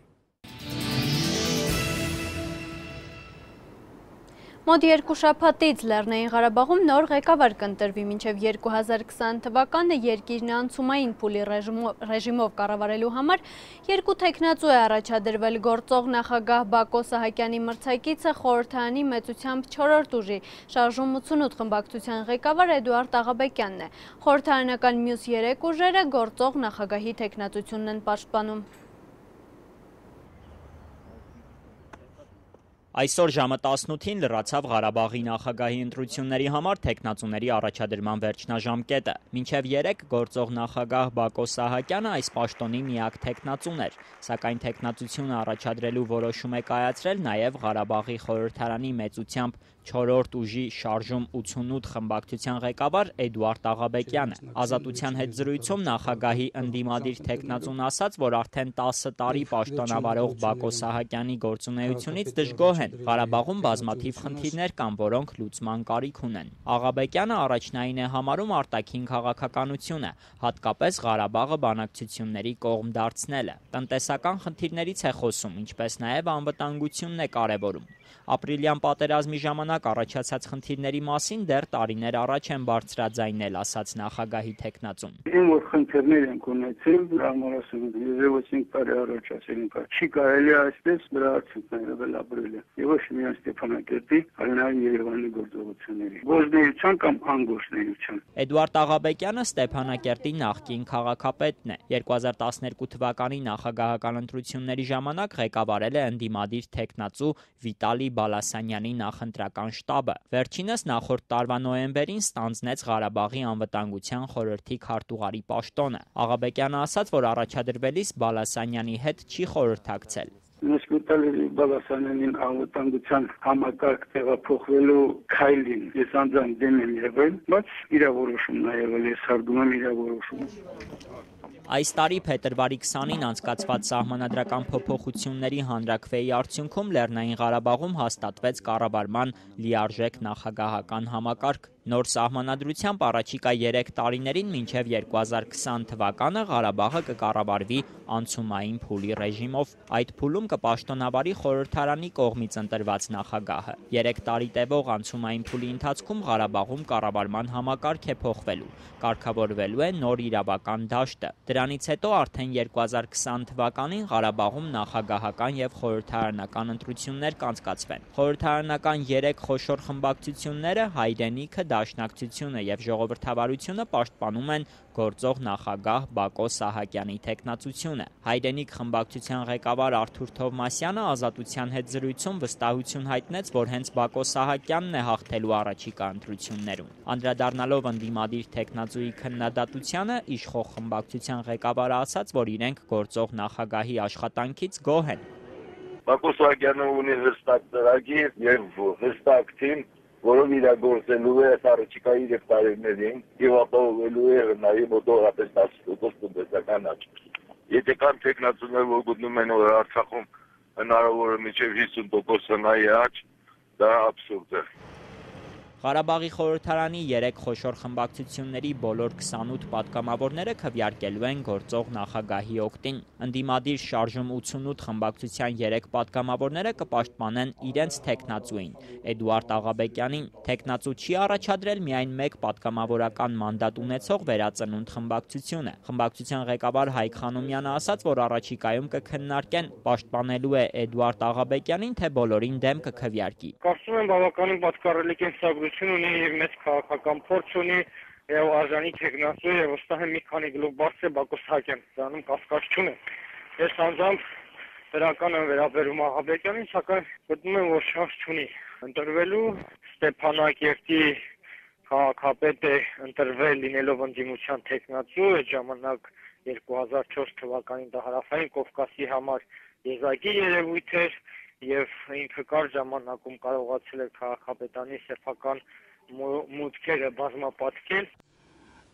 Մոտ 2 շաբաթից Լեռնային Ղարաբաղում նոր ղեկավար կընտրվի, մինչև 2020 թվականը երկիրն անցումային փուլի ռեժիմով կառավարելու համար երկու թեկնածու է առաջադրվել գործող նախագահ Բակո Սահակյանի մրցակիցը խորհրդարանի մեծությամբ 4-րդ ուժի շարժում 88 խմբակցության ղեկավար Էդուարդ Աղաբեկյանն է։ Խորհրդարանական մյուս 3 ուժերը գործող նախագահի թեկնածությունն են պաշտպանում։ Այսօր ժամը 18-ին լրացավ Ղարաբաղի նախագահի ընտրությունների համար թեկնածուների առաջադրման վերջնաժամկետը։ Մինչև 3 գործող նախագահ Բակո Սահակյանը այս պաշտոնի միակ թեկնածուն էր, սակայն թեկնածությունը առաջադրելու որոշում է կայացրել նաև Ղարաբաղի խորհրդարանի մեծությամբ 4-րդ ուժի շարժում 88 խմբակցության ղեկավար Էդուարդ Աղաբեկյանը։ Ազատության հետ զրույցում նախագահի ընդդիմադիր թեկնածուն ասաց, որ արդեն 10 տարի պաշտոնավարող Բակո Սահակյանի գործունեությունից դժգոհ են։ Ղարաբաղում բազմաթիվ խնդիրներ կան, որոնք լուծման կարիք ունեն։ Աղաբեկյանը առաջնային է համարում արտաքին քաղաքականությունը, հատկապես Ղարաբաղը բանակցությունների կողմ դարձնելը։ Տնտեսական խնդիրներից է խոսում, ինչպես նաև անվտանգությունն է կարևորում։ Ապրիլյան պատերազմի ժամանակ առաջացած խնդիրների մասին դեռ տարիներ առաջ են բարձրաձայնել, ասաց նախագահի թեկնածուն։ Այն որ խնդիրներ ենք ունեցել, դրա համար ասում եմ, երևի 5 տարի առաջ ասել ենք, չի կարելի այսպես դրա արդյունքները վերապրել։ Եվ ոչ միայն Ստեփանակերտի, այլ նաև Երևանի գործողությունների։ Գործնեության կամ անգործնեության։ Էդուարդ Աղաբեկյանը Ստեփանակերտի նախկին քաղաքապետն է։ 2012 թվականի նախագահական ընտրությունների ժամանակ ղեկավարել է ընդդիմադիր թեկնածու Վիտալի Բալասանյանի նախընտրական շտաբը։ Վերջինս նախորդ տարվա նոյեմբերին ստանձնեց Ղարաբաղի անվտանգության խորհրդի քարտուղարի պաշտոնը։ Աղաբեկյանը ասաց, որ առաջադրվելիս Բալասանյանի հետ չի խորհրդակցել։ Նշկուտալի Բալասանյանին անվտանգության համակարգ տեղափոխվելու քայլին ես անձամբ դեմ եմ եղել, բայց իր որոշումն է եղել, ես հարգում եմ իր որոշումը։ Այս տարի փետրվարի 20-ին անցկացված սահմանադրական փոփոխությունների հանրաքվեի արդյունքում Լեռնային Ղարաբաղում հաստատվեց կառավարման լիարժեք նախագահական համակարգ։ Նոր սահմանադրությամբ առաջիկա 3 տարիներին մինչև 2020 թվականը Ղարաբաղը կկառավարվի անցումային փուլի ռեժիմով։ Այդ փուլում կպաշտոնավարի խորհրդարանի կողմից ընտրված նախագահը։ 3 տարի տևող անցումային փուլի ընթացքում Ղարաբաղում կառավարման համակարգ է փոխվելու։ Կարգավորվելու է նոր իրավական դաշտը։ Դրանից հետո արդեն 2020 թվականին Ղարաբաղում նախագահական եւ խորհրդարանական ընտրություններ կանցկացվեն։ Խորհրդարանական 3 խոշոր խմբակցությունները Հայրենիքը, Դաշնակցությունը եւ Ժողովրդավարությունը պաշտպանում են գործող նախագահ Բակո Սահակյանի թեկնածությունը։ Հայրենիք խմբակցության ղեկավար Արթուր Թովմասյանը Ազատության հետ զրույցում վստահություն հայտնեց, որ հենց Բակո Սահակյանն է հաղթելու առաջիկա ընտրություններում։ Անդրադառնալով ընդդիմադիր թեկնածուի քննադատությանը, իշխող խմբակցության ղեկավարը ասաց, որ իրենք գործող նախագահի աշխատանքից գոհ են։ Բակո Սահակյանը ունի հստակ ծրագիր եւ հստակ թիմ, որով իրագործելու է առաջիկա 3 տարիներին եւ ապահովելու է նաև մոտավորապես 10% տնտեսական աճ։ Եթե կան տեխնացուներ, որ գտնում են, որ Արցախում հնարավոր է մինչև 50% նայի աճ, դա աբսուրդ է։ Ղարաբաղի խորհրդարանի 3 խոշոր խմբակցությունների բոլոր 28 պատգամավորները քվեարկելու են գործող նախագահի օգտին։ Ընդդիմադիր շարժում 88 խմբակցության 3 պատգամավորները կպաշտպանեն իրենց թեկնածուին՝ Էդուարդ Աղաբեկյանին։ Թեկնածու չի առաջադրել միայն 1 պատգամավորական մանդատ ունեցող Վերածնունդ խմբակցությունը։ Խմբակցության ղեկավար Հայկ Խանոմյանը ասաց, որ առաջիկայում կքննարկեն պաշտպանելու է Էդուարդ Աղաբեկյանին, թե բոլորին դեմ կքվեարկի։ Կարծում եմ բավականին պատկառելի կենսագրություն ունի եւ մեծ քաղաքական փորձ ունի եւ արժանի թեկնածու եւ վստահ եմ մի քանի գլուխ բարձր է Բակոս Սահակյան, դրանում կասկած չունեմ։ Ես անձամբ դրական եմ վերաբերում Աղաբեկյանին, սակայն գտնում եմ, որ շանս չունի ընտրվելու։ Ստեփանակերտի քաղաքապետ է ընտրվել լինելով ընդդիմության թեկնածու, այդ ժամանակ 2004 թվականին դա հարավային Կովկասի համար եզակի երևույթ էր եւ ինքը կար ժամանակում կարողացել է քաղաքապետանի սեփական մուտքերը բազմապատկել։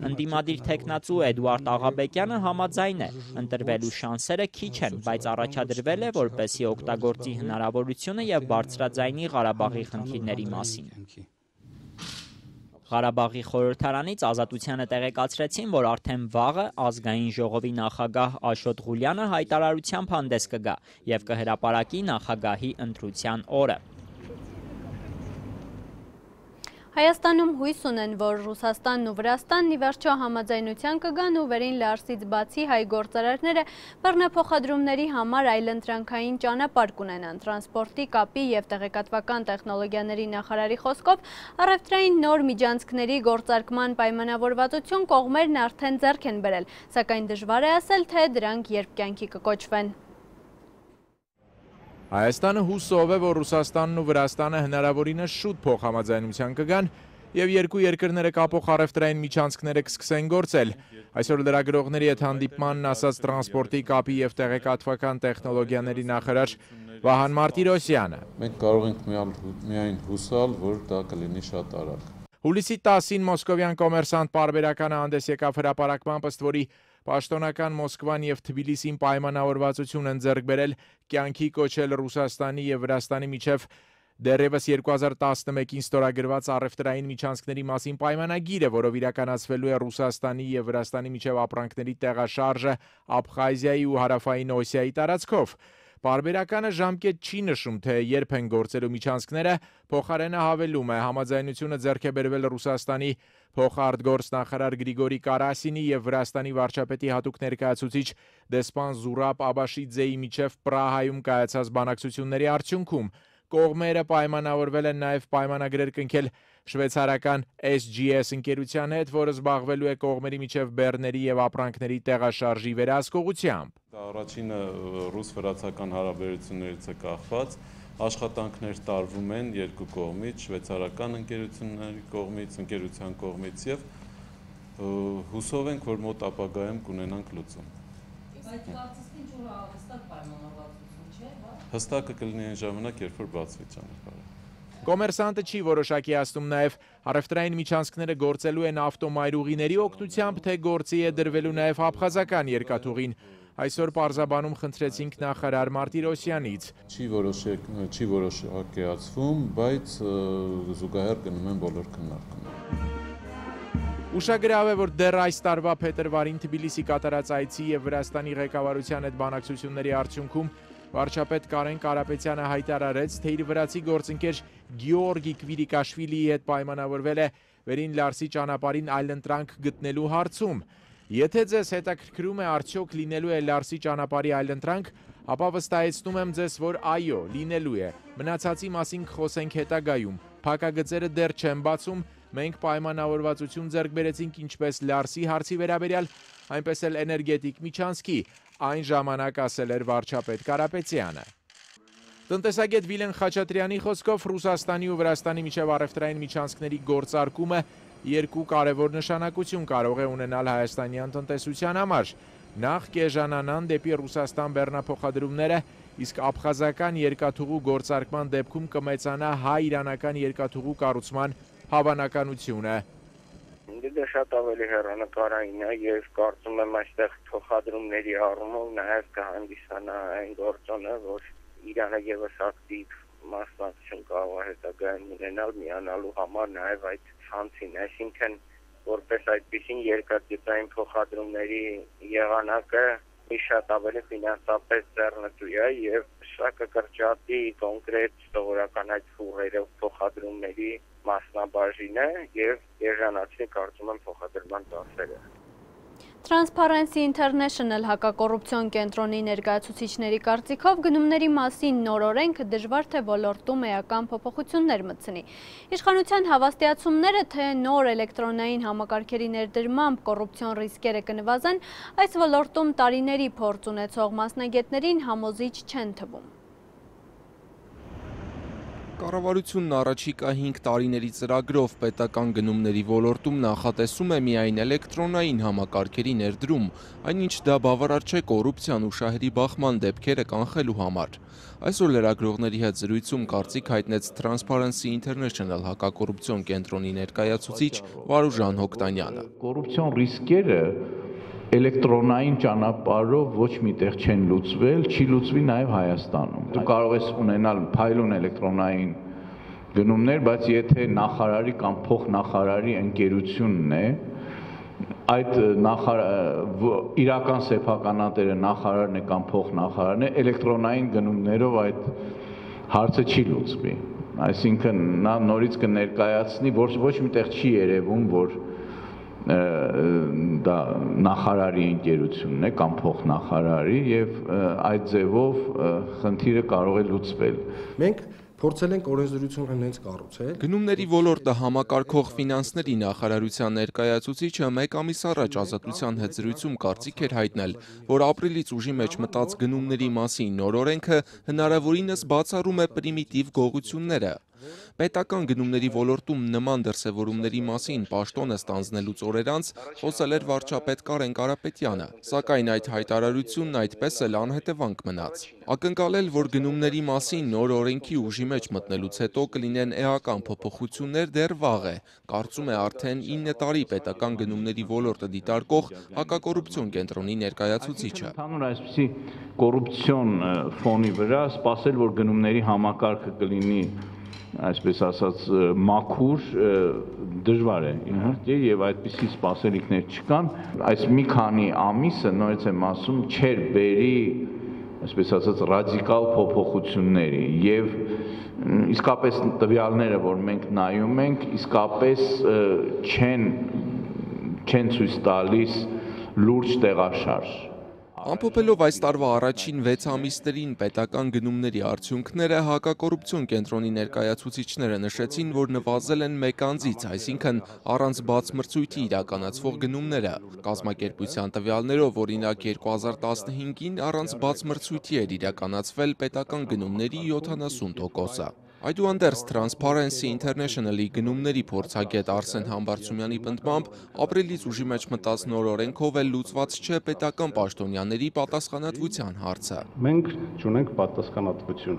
Ընդդիմադիր թեկնածու Էդուարդ Աղաբեկյանը համաձայն է, ընտրվելու շանսերը քիչ են, բայց առաջադրվել է, որպեսզի օգտագործի հնարավորությունը եւ բարձրաձայնի Ղարաբաղի խնդիրների մասին։ Ղարաբաղի խորհրդարանից Ազատությանը տեղեկացրեցին, որ արդեն վաղը ազգային ժողովի նախագահ Աշոտ Ղուլյանը հայտարարությամբ հանդես կգա եւ կհրապարակի նախագահի ընտրության օրը։ Հայաստանում հույս ունեն, որ Ռուսաստանն ու Վրաստանն ի վերջո համաձայնության կգան ու վերին Լարսից բացի հայ գործարարները բեռնափոխադրումների համար այլընտրանքային ճանապարհ կունենան։ Տրանսպորտի, կապի եւ տեղեկատվական տեխնոլոգիաների նախարարի խոսքով առևտրային նոր միջանցքների գործարկման պայմանավորվածություն կողմերն արդեն ձեռք են բերել, սակայն դժվար է ասել, թե դրանք երբ կյանքի կկոչվեն։ Հայաստանը հուսով է, որ Ռուսաստանն ու Վրաստանը հնարավորինս շուտ փոխհամաձայնության կգան եւ երկու երկրները կապող առևտրային միջանցքները կսկսեն գործել։ Այսօր լրագրողների հետ հանդիպմանն ասաց տրանսպորտի, կապի եւ տեղեկատվական տեխնոլոգիաների նախարար Վահան Մարտիրոսյանը։ Մենք կարող ենք միայն հուսալ, որ դա կլինի շատ արագ։ Հուլիսի 10-ին մոսկովյան կոմերսանտ պարբերականը հանդես եկավ հրապարակմամբ, ըստ որի պաշտոնական Մոսկվան եւ Թբիլիսին պայմանավորվածություն են ձեռք բերել կյանքի կոչել Ռուսաստանի եւ Վրաստանի միջև դեռևս 2011-ին ստորագրված առևտրային միջանցքների մասին պայմանագիրը, որով իրականացվելու է Ռուսաստանի եւ Վրաստանի միջև ապրանքների տեղաշարժը Աբխազիայի ու Հարավային Օսիայի տարածքով։ Պարբերականը ժամկետ չի նշում, թե երբ են գործելու միջանցքները, փոխարենը հավելում է համաձայնությունը ձեռք է բերվել Ռուսաստանի փոխարտգործնախարար Գրիգորի Կարասինի եւ Վրաստանի վարչապետի հատուկ ներկայացուցիչ դեսպան Զուրաբ Աբաշիձեի միջև Պրահայում կայացած բանակցությունների արդյունքում։ Կողմերը պայմանավորվել են նաև պայմանագրեր կնքել շվեյցարական SGS ընկերության հետ, որը զբաղվելու է կողմերի միջև բեռների եւ ապրանքների տեղաշարժի վերահսկողությամբ։ Դա առաջինը ռուս-վրացական հարաբերություններից է կախված, աշխատանքներ տարվում են երկու կողմից, շվեյցարական ընկերությունների կողմից, ընկերության կողմից եւ հուսով ենք, որ մոտ ապագայում կունենանք լուծում։ Բայց կարծես ինչ որ հստակ պայմանավորվածություն չէ, հա։ Հստակը կլինի այն ժամանակ, երբ որ բացվի ճանապարհը։ Կոմերսանտը չի որոշակիացնում նաև առևտրային միջանցքները գործելու են ավտոմայրուղիների օգնությամբ, թե գործի է դրվելու նաև աբխազական երկաթուղին։ Այսօր պարզաբանում խնդրեցինք նախարար Մարտիրոսյանից։ Չի որոշակիացվում, բայց զուգահեռ գնում են բոլոր քննարկումները։ Ուշագրավ է, որ դեռ այս տարվա փետրվարին Թբիլիսի կատարած այցի եւ Վրաստանի ղեկավարության հետ բանակցությունների արդյունքում վարչապետ Կարեն Կարապետյանը հայտարարեց, թե իր վրացի գործընկեր Գեորգի Կվիրիկաշվիլիի հետ պայմանավորվել է վերին Լարսի ճանապարհին այլընտրանք գտնելու հարցում։ Եթե ձեզ հետաքրքրում է արդյոք լինելու է Լարսի ճանապարհի այլընտրանք, ապա վստահեցնում եմ ձեզ, որ այո, լինելու է։ Մնացածի մասին կխոսենք հետագայում։ Փակագծերը դեռ չեն բացում, մենք պայմանավորվածություն ձեռք բերեցինք ինչպես Լարսի հարցի վերաբերյալ, այնպես էլ էներգետիկ միջանցքի, այն ժամանակ ասել էր վարչապետ Կարապետյանը։ Տնտեսագետ Վիլեն Խաչատրյանի խոսքով Ռուսաստանի ու Վրաստանի միջև առևտրային միջանցքների գործարկումը երկու կարևոր նշանակություն կարող է ունենալ հայաստանյան տնտեսության համար։ Նախ կեժանանան դեպի Ռուսաստան բեռնափոխադրումները, իսկ աբխազական երկաթուղու գործարկման դեպքում կմեծանա հայ-իրանական երկաթուղու կառուցման հավանականությունը։ Դա շատ ավելի հեռանկարային է եւ կարծում եմ այստեղ փոխադրումների առումով նաեւ կհանդիսանա այն գործոնը, որ Իրանը եւս ակտիվ մասնակցություն կարող է հետագայում ունենալ միանալու համար նաեւ այդ ցանցին, այսինքն որպես այդպիսին երկաթգծային փոխադրումների եղանակը շատ ավելի ֆինանսապես ձեռնտու է եւ սա կկրճատի կոնկրետ սովորական այդ ֆուրերով փոխադրումների մասնաբաժինը եւ երջանացնի կարծում եմ փոխադրման ծախսերը։ Transparency International հակակոռուպցիոն կենտրոնի ներկայացուցիչների կարծիքով գնումների մասին նոր օրենքը դժվար թե ոլորտում էական փոփոխություններ մտցնի։ Իշխանության հավաստիացումները, թե նոր էլեկտրոնային համակարգերի ներդրմամբ կոռուպցիոն ռիսկերը կնվազեն, այս ոլորտում տարիների փորձ ունեցող մասնագետներին համոզիչ չեն թվում։ Կառավարությունն առաջիկա 5 տարիների ծրագրով պետական գնումների ոլորտում նախատեսում է միայն էլեկտրոնային համակարգերի ներդրում, այնինչ դա բավարար չէ կոռուպցիան ու շահերի բախման դեպքերը կանխելու համար։ Այսօր լրագրողների հետ զրույցում կարծիք հայտնեց Transparency International հակակոռուպցիոն կենտրոնի ներկայացուցիչ Վարուժան Հոկտանյանը։ Կոռուպցիոն ռիսկերը էլեկտրոնային ճանապարհով ոչ միտեղ չեն լուծվել, չի լուծվի նաև Հայաստանում։ Դու կարող ես ունենալ փայլուն էլեկտրոնային գնումներ, բայց եթե նախարարի կամ փոխնախարարի ընկերությունն է, այդ իրական սեփականատերը նախարարն է կամ փոխնախարարն է, էլեկտրոնային գնումներով այդ հարցը չի լուծվի։ Այսինքն նա նորից կներկայացնի, ոչ միտեղ չի երևում, որ դա նախարարի ընկերությունն է կամ փոխնախարարի եւ այդ ձևով խնդիրը կարող է լուծվել։ Մենք փորձել ենք օրենսդրություն հենց կառուցել։ Գնումների ոլորտը համակարգող ֆինանսների նախարարության ներկայացուցիչը մեկ ամիս առաջ Ազատության հետ զրույցում կարծիք էր հայտնել, որ ապրիլից ուժի մեջ մտած գնումների մասին նոր օրենքը հնարավորինս բացառում է պրիմիտիվ գողությունները։ Պետական գնումների ոլորտում նման դրսևորումների մասին պաշտոնը ստանձնելուց օրեր անց խոսել էր վարչապետ Կարեն Կարապետյանը, սակայն այդ հայտարարությունն այդպես էլ անհետևանք մնաց։ Ակնկալել, որ գնումների մասին նոր օրենքի ուժի մեջ մտնելուց հետո կլինեն էական փոփոխություններ, դեռ վաղ է, կարծում է արդեն 9 տարի պետական գնումների ոլորտը դիտարկող հակակոռուպցիոն կենտրոնի ներկայացուցիչը։ Ընդհանուր այսպիսի կոռուպցիոն ֆոնի վրա սպասել, որ գնումների համակարգը կլինի այսպես ասած մաքուր դժվար է իհարկե եւ այդպիսի սպասելիքներ չկան այս մի քանի ամիսը նորից եմ ասում չեր բերի այսպես ասած ռադիկալ փոփոխությունների եւ իսկապես տվյալները որ մենք նայում ենք իսկապես չեն ցույց տալիս լուրջ տեղաշարժ Ամփոփելով այս տարվա առաջին 6 ամիսներին պետական գնումների արդյունքները հակակոռուպցիոն կենտրոնի ներկայացուցիչները նշեցին, որ նվազել են մեկ անձից, այսինքն առանց բաց մրցույթի իրականացվող գնումները։ Կազմակերպության տվյալներով օրինակ 2015-ին առանց բաց մրցույթի էր իրականացվել պետական գնումների 70%-ը։ Այդուհանդերձ Transparency International-ի գնումների փորձագետ Արսեն Համբարձումյանի պնդմամբ ապրիլից ուժի մեջ մտած նոր օրենքով էլ լուծված չէ պետական պաշտոնյաների պատասխանատվության հարցը։ Մենք չունենք պատասխանատվություն։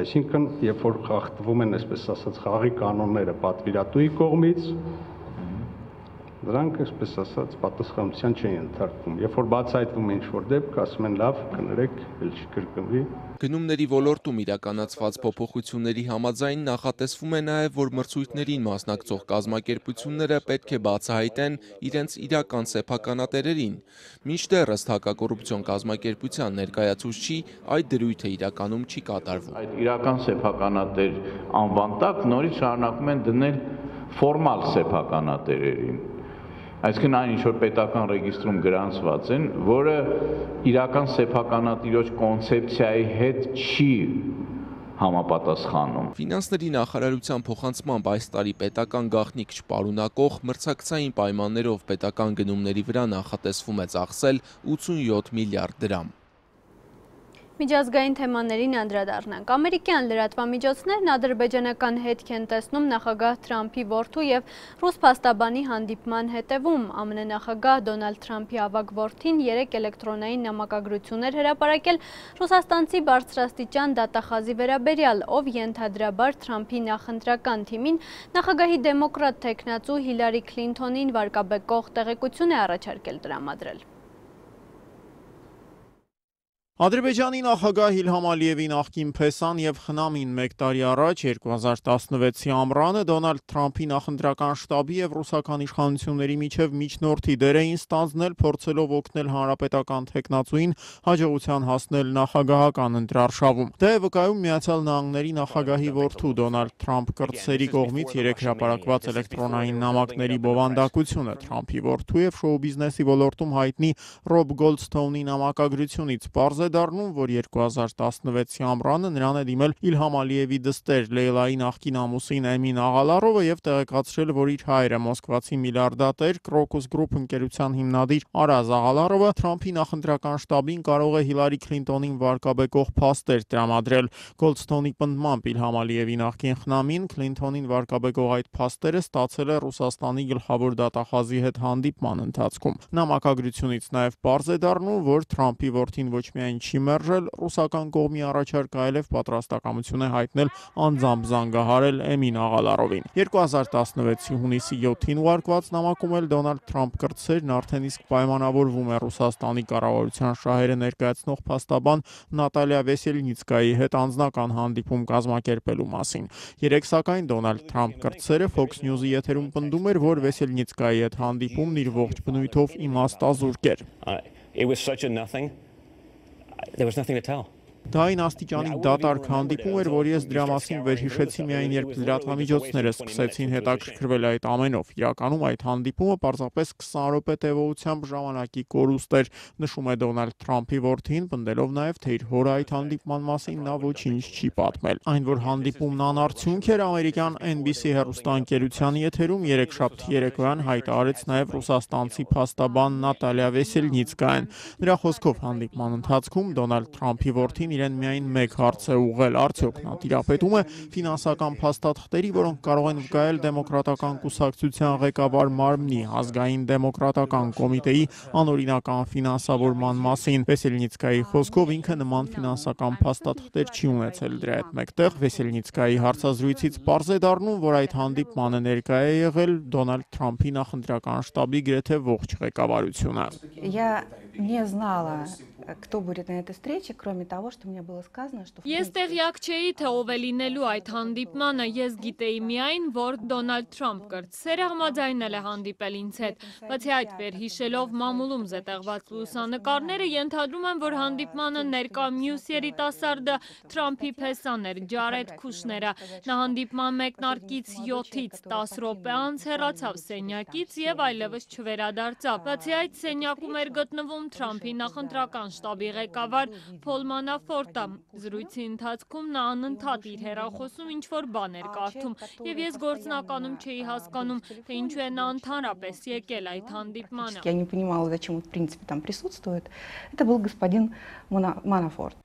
Այսինքն, երբ որ խախտվում են, այսպես ասած, խաղի կանոնները պատվիրատուի կողմից, դրանք այսպես ասած պատասխանատվության չեն ենթարկվում։ Երբ որ բացահայտվում է ինչ-որ դեպք, ասում են լավ, կներեք, ել չկրկնվի։ Գնումների ոլորտում իրականացված փոփոխությունների համաձայն նախատեսվում է նաև, որ մրցույթներին մասնակցող կազմակերպությունները պետք է բացահայտեն իրենց իրական սեփականատերերին։ Մինչդեռ ըստ հակակոռուպցիոն կազմակերպության ներկայացուցչի այդ դրույթը իրականում չի կատարվում։ Այդ իրական սեփականատեր անվան տակ նորից շարունակում են դնել ֆորմալ սեփականատերերին։ Այսինքն այն ինչ որ պետական ռեգիստրում գրանցված են, որը իրական սեփականատիրոջ կոնցեպցիայի հետ չի համապատասխանում։ Ֆինանսների նախարարության փոխանցմամբ այս տարի պետական գաղտնիք չպարունակող մրցակցային պայմաններով պետական գնումների վրա նախատեսվում է ծախսել 87 միլիարդ դրամ։ Միջազգային թեմաներին անդրադառնանք։ Ամերիկյան լրատվամիջոցներն ադրբեջանական հետք են տեսնում նախագահ Թրամփի որդու եւ ռուս փաստաբանի հանդիպման հետևում։ ԱՄՆ նախագահ Դոնալդ Թրամփի ավագ որդին 3 էլեկտրոնային նամակագրություններ հրապարակել ռուսաստանցի բարձրաստիճան դատախազի վերաբերյալ, ով ենթադրաբար Թրամփի նախընտրական թիմին նախագահի դեմոկրատ թեկնածու Հիլարի Քլինթոնին վարկաբեկող տեղեկություն է առաջարկել տրամադրել։ Ադրբեջանի նախագահ Իլհամ Ալիևի նախկին փեսան եւ խնամին 1 տարի առաջ 2016-ի ամռանը Դոնալդ Թրամփի նախընտրական շտաբի եւ ռուսական իշխանությունների միջև միջնորդի դեր էին ստանձնել, փորձելով օգնել հանրապետական թեկնածուին հաջողության հասնել նախագահական ընտրարշավում։ Դա է վկայում Միացյալ Նահանգների նախագահի որդու Դոնալդ Թրամփ կրտսերի կողմից 3 հրապարակված էլեկտրոնային նամակների բովանդակությունը Թրամփի որդու եւ շոու բիզնեսի ոլորտում հայտնի Ռոբ Գոլդսթոունի նամակագրությունից պարզ դառնում, որ 2016-ի ամռանը նրան է դիմել Իլհամ Ալիևի դստեր Լեյլայի նախկին ամուսին Էմին Աղալարովը եւ տեղեկացրել, որ իր հայրը մոսկվացի միլիարդատեր Crocus Group ընկերության հիմնադիր Արազ Աղալարովը Թրամփի նախընտրական շտաբին կարող է Հիլարի Քլինտոնին վարկաբեկող փաստեր տրամադրել։ Գոլդսթոունի պնդմամբ Իլհամ Ալիևի նախկին խնամին Քլինտոնին վարկաբեկող այդ փաստերը ստացել է Ռուսաստանի գլխավոր դատախազի հետ հանդիպման ընթացքում։ Նամակագրությունից նաեւ պարզ է դառնում, որ Թրամփի որդին ոչ միայն չի մերժել ռուսական կողմի առաջարկ, այլև պատրաստակամություն է հայտնել անձամբ զանգահարել Էմին Աղալարովին։ 2016-ի հունիսի 7-ին ուղարկված նամակում էլ Դոնալդ Թրամփ կրտսերն արդեն իսկ պայմանավորվում է Ռուսաստանի կառավարության շահերը ներկայացնող փաստաբան Նատալիա Վեսելնիցկայի հետ անձնական հանդիպում կազմակերպելու մասին։ Երեք սակայն Դոնալդ Թրամփ կրտսերը Fox News-ի եթերում պնդում էր, որ Վեսելնիցկայի հետ հանդիպումն իր ողջ բնույթով իմաստազուրկ էր։ There was nothing to tell. Դա այն աստիճանի դատարկ հանդիպում էր, որ ես դրա մասին վերհիշեցի միայն, երբ լրատվամիջոցները սկսեցին հետաքրքրվել այդ ամենով։ Իրականում այդ հանդիպումը պարզապես 20 րոպե տևողությամբ ժամանակի կորուստ էր, նշում է Դոնալդ Թրամփի որդին, պնդելով նաև, թե իր հորը այդ հանդիպման մասին նա ոչինչ չի պատմել։ Այն, որ հանդիպումն անարդյունք էր, ամերիկյան NBC հեռուստաընկերության եթերում երեքշաբթի երեկոյան հայտարարեց նաև ռուսաստանցի փաստաբան Նատալիա Վեսելնիցկայան։ Նրա խոսքով հանդիպման ընթացքում Դոնալդ Թրամփի որդին իրեն միայն մեկ հարց է ուղղել, արդյոք նա տիրապետում է ֆինանսական փաստաթղթերի, որոնք կարող են վկայել դեմոկրատական կուսակցության ղեկավար մարմնի ազգային դեմոկրատական կոմիտեի անօրինական ֆինանսավորման մասին։ Վեսելնիցկայի խոսքով ինքը նման ֆինանսական փաստաթղթեր չի ունեցել դրա հետ մեկտեղ։ Վեսելնիցկայի հարցազրույցից պարզ է дառնում, որ այդ հանդիպմանը ներկայ է եղել Դոնալդ Թրամփի նախընտրական շտաբի գրեթե ողջ ղեկավարությունը։ Кто будет на этой встрече, кроме того, что мне было сказано, что... Ես տեղյակ չէի, թե ով է լինելու այդ հանդիպմանը, ես գիտեի միայն, որ Դոնալդ Թրամփ կրտսերը համաձայնել է հանդիպել ինձ հետ, բացի այդ վերհիշելով մամուլում զետեղված լուսանկարները, ենթադրում եմ, որ հանդիպմանը ներկա մյուս երիտասարդը Թրամփի փեսան էր, Ջարեդ Քուշները, նա հանդիպման մեկնարկից 7-ից 10 րոպե անց հեռացավ սենյակից եւ այլևս չվերադարձավ, բացի այդ սենյակում էր գտնվում Թրամփի նախընտրական շտաբի ղեկավար Փոլ Մանաֆորտը։ Զրույցի ընթացքում նա անընդհատ իր հեռախոսում ինչ-որ բան էր կարդում, եւ ես գործնականում չէի հասկանում, թե ինչու է նա ընդհանրապես եկել այդ հանդիպմանը։ Я не понимала, зачем он в принципе там присутствует. Это был господин Манафорт.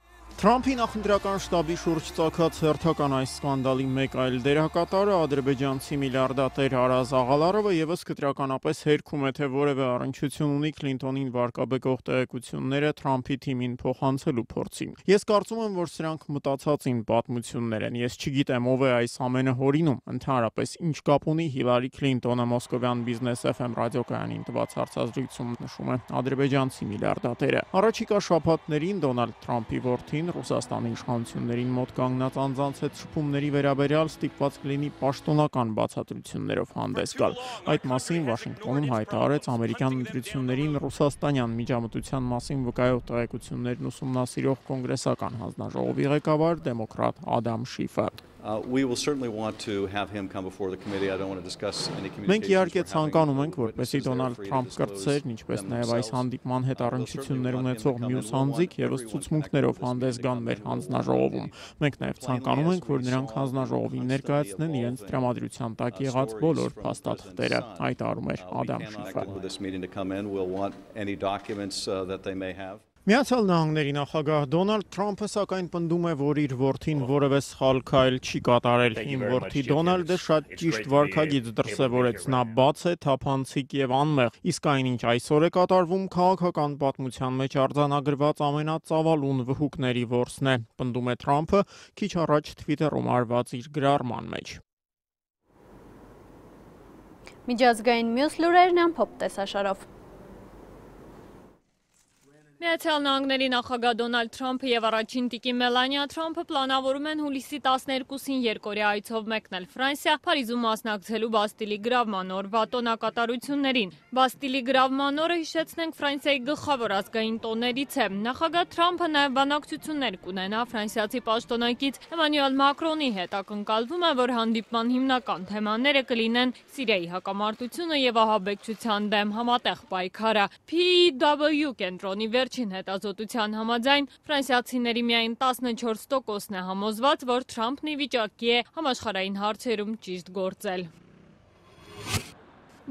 Թրամփի նախընտրական շտաբի շուրջ ծագած հերթական այս սկանդալի մեկ այլ դերակատարը ադրբեջանցի միլիարդատեր Արազ Աղալարովը եւս կտրականապես հերքում է, թե որևէ առնչություն ունի Քլինտոնին վարկաբեկող տեղեկությունները Թրամփի թիմին փոխանցելու փորձին։ Ես կարծում եմ, որ սրանք մտածածին պատմություններ են։ Ես չգիտեմ ով է այս ամենը հորինում, ընդհանրապես ինչ կապ ունի Հիլարի Քլինտոնը Մոսկովյան Business FM ռադիոկայանին տված հարցազրույցում, նշում է ադրբեջանցի միլիարդատերը։ Առաջիկա շաբաթներին Դոնալդ Թրամփի որդին Ռուսաստանի իշխանություններին մոտ կանգնած անձանց հետ շփումների վերաբերյալ ստիպված կլինի պաշտոնական բացատրություններով հանդես գալ։ Այդ մասին Վաշինգտոնում հայտարարեց ամերիկյան ընտրություններին ռուսաստանյան միջամտության մասին վկայող տեղեկություններն ուսումնասիրող կոնգրեսական հանձնաժողովի ղեկավար դեմոկրատ Ադամ Շիֆը։ We will certainly want to have him come before the committee. I don't want to discuss any communications. Մենք իհարկե ցանկանում ենք, որպեսզի Դոնալդ Թրամփ կրտսերն, ինչպես նաև այս հանդիպման հետ առնչություններ ունեցող մյուս անձիկ եւս ցուցմունքներով հանդես գան մեր հանձնաժողովում։ Մենք նաև ցանկանում ենք, որ նրանք հանձնաժողովին ներկայացնեն իրենց տրամադրության տակ եղած բոլոր փաստաթղթերը, հայտարարում էր Ադամ Շիֆը։ Միացյալ Նահանգների նախագահ Դոնալդ Թրամփը սակայն պնդում է, որ իր որդին որևէ սխալ քայլ չի կատարել։ Իմ որդի Դոնալդը շատ ճիշտ վարքագիծ դրսևորեց, նա բաց է, թափանցիկ եւ անմեղ, իսկ այնինչ այսօր է կատարվում քաղաքական պատմության մեջ արձանագրված ամենածավալուն վհուկների որսն է, պնդում է Թրամփը քիչ առաջ Twitter-ում արված իր գրառման մեջ։ Միջազգային մյուս լուրերն ամփոփ տեսաշարով։ Միացյալ Նահանգների նախագահ Դոնալդ Թրամփը եւ առաջին տիկին Մելանիա Թրամփը պլանավորում են հուլիսի 12-ին երկօրյա այցով մեկնել Ֆրանսիա, Փարիզում մասնակցելու Բաստիլի գրավման օրվա տոնակատարություններին։ Բաստիլի գրավման օրը, հիշեցնենք, Ֆրանսիայի գլխավոր ազգային տոներից է։ Նախագահ Թրամփը նաեւ բանակցություններ կունենա ֆրանսիացի պաշտոնակից Էմանուել Մակրոնի հետ։ Ակնկալվում է, որ հանդիպման հիմնական թեմաները կլինեն Սիրիայի հակամարտությունը եւ ահաբեկչության դեմ համատեղ պայքարը։ PEW կենտրոնի Վերջին հետազոտության համաձայն ֆրանսիացիների միայն 14%-ն է համոզված, որ Թրամփն ի վիճակի է համաշխարհային հարցերում ճիշտ գործել։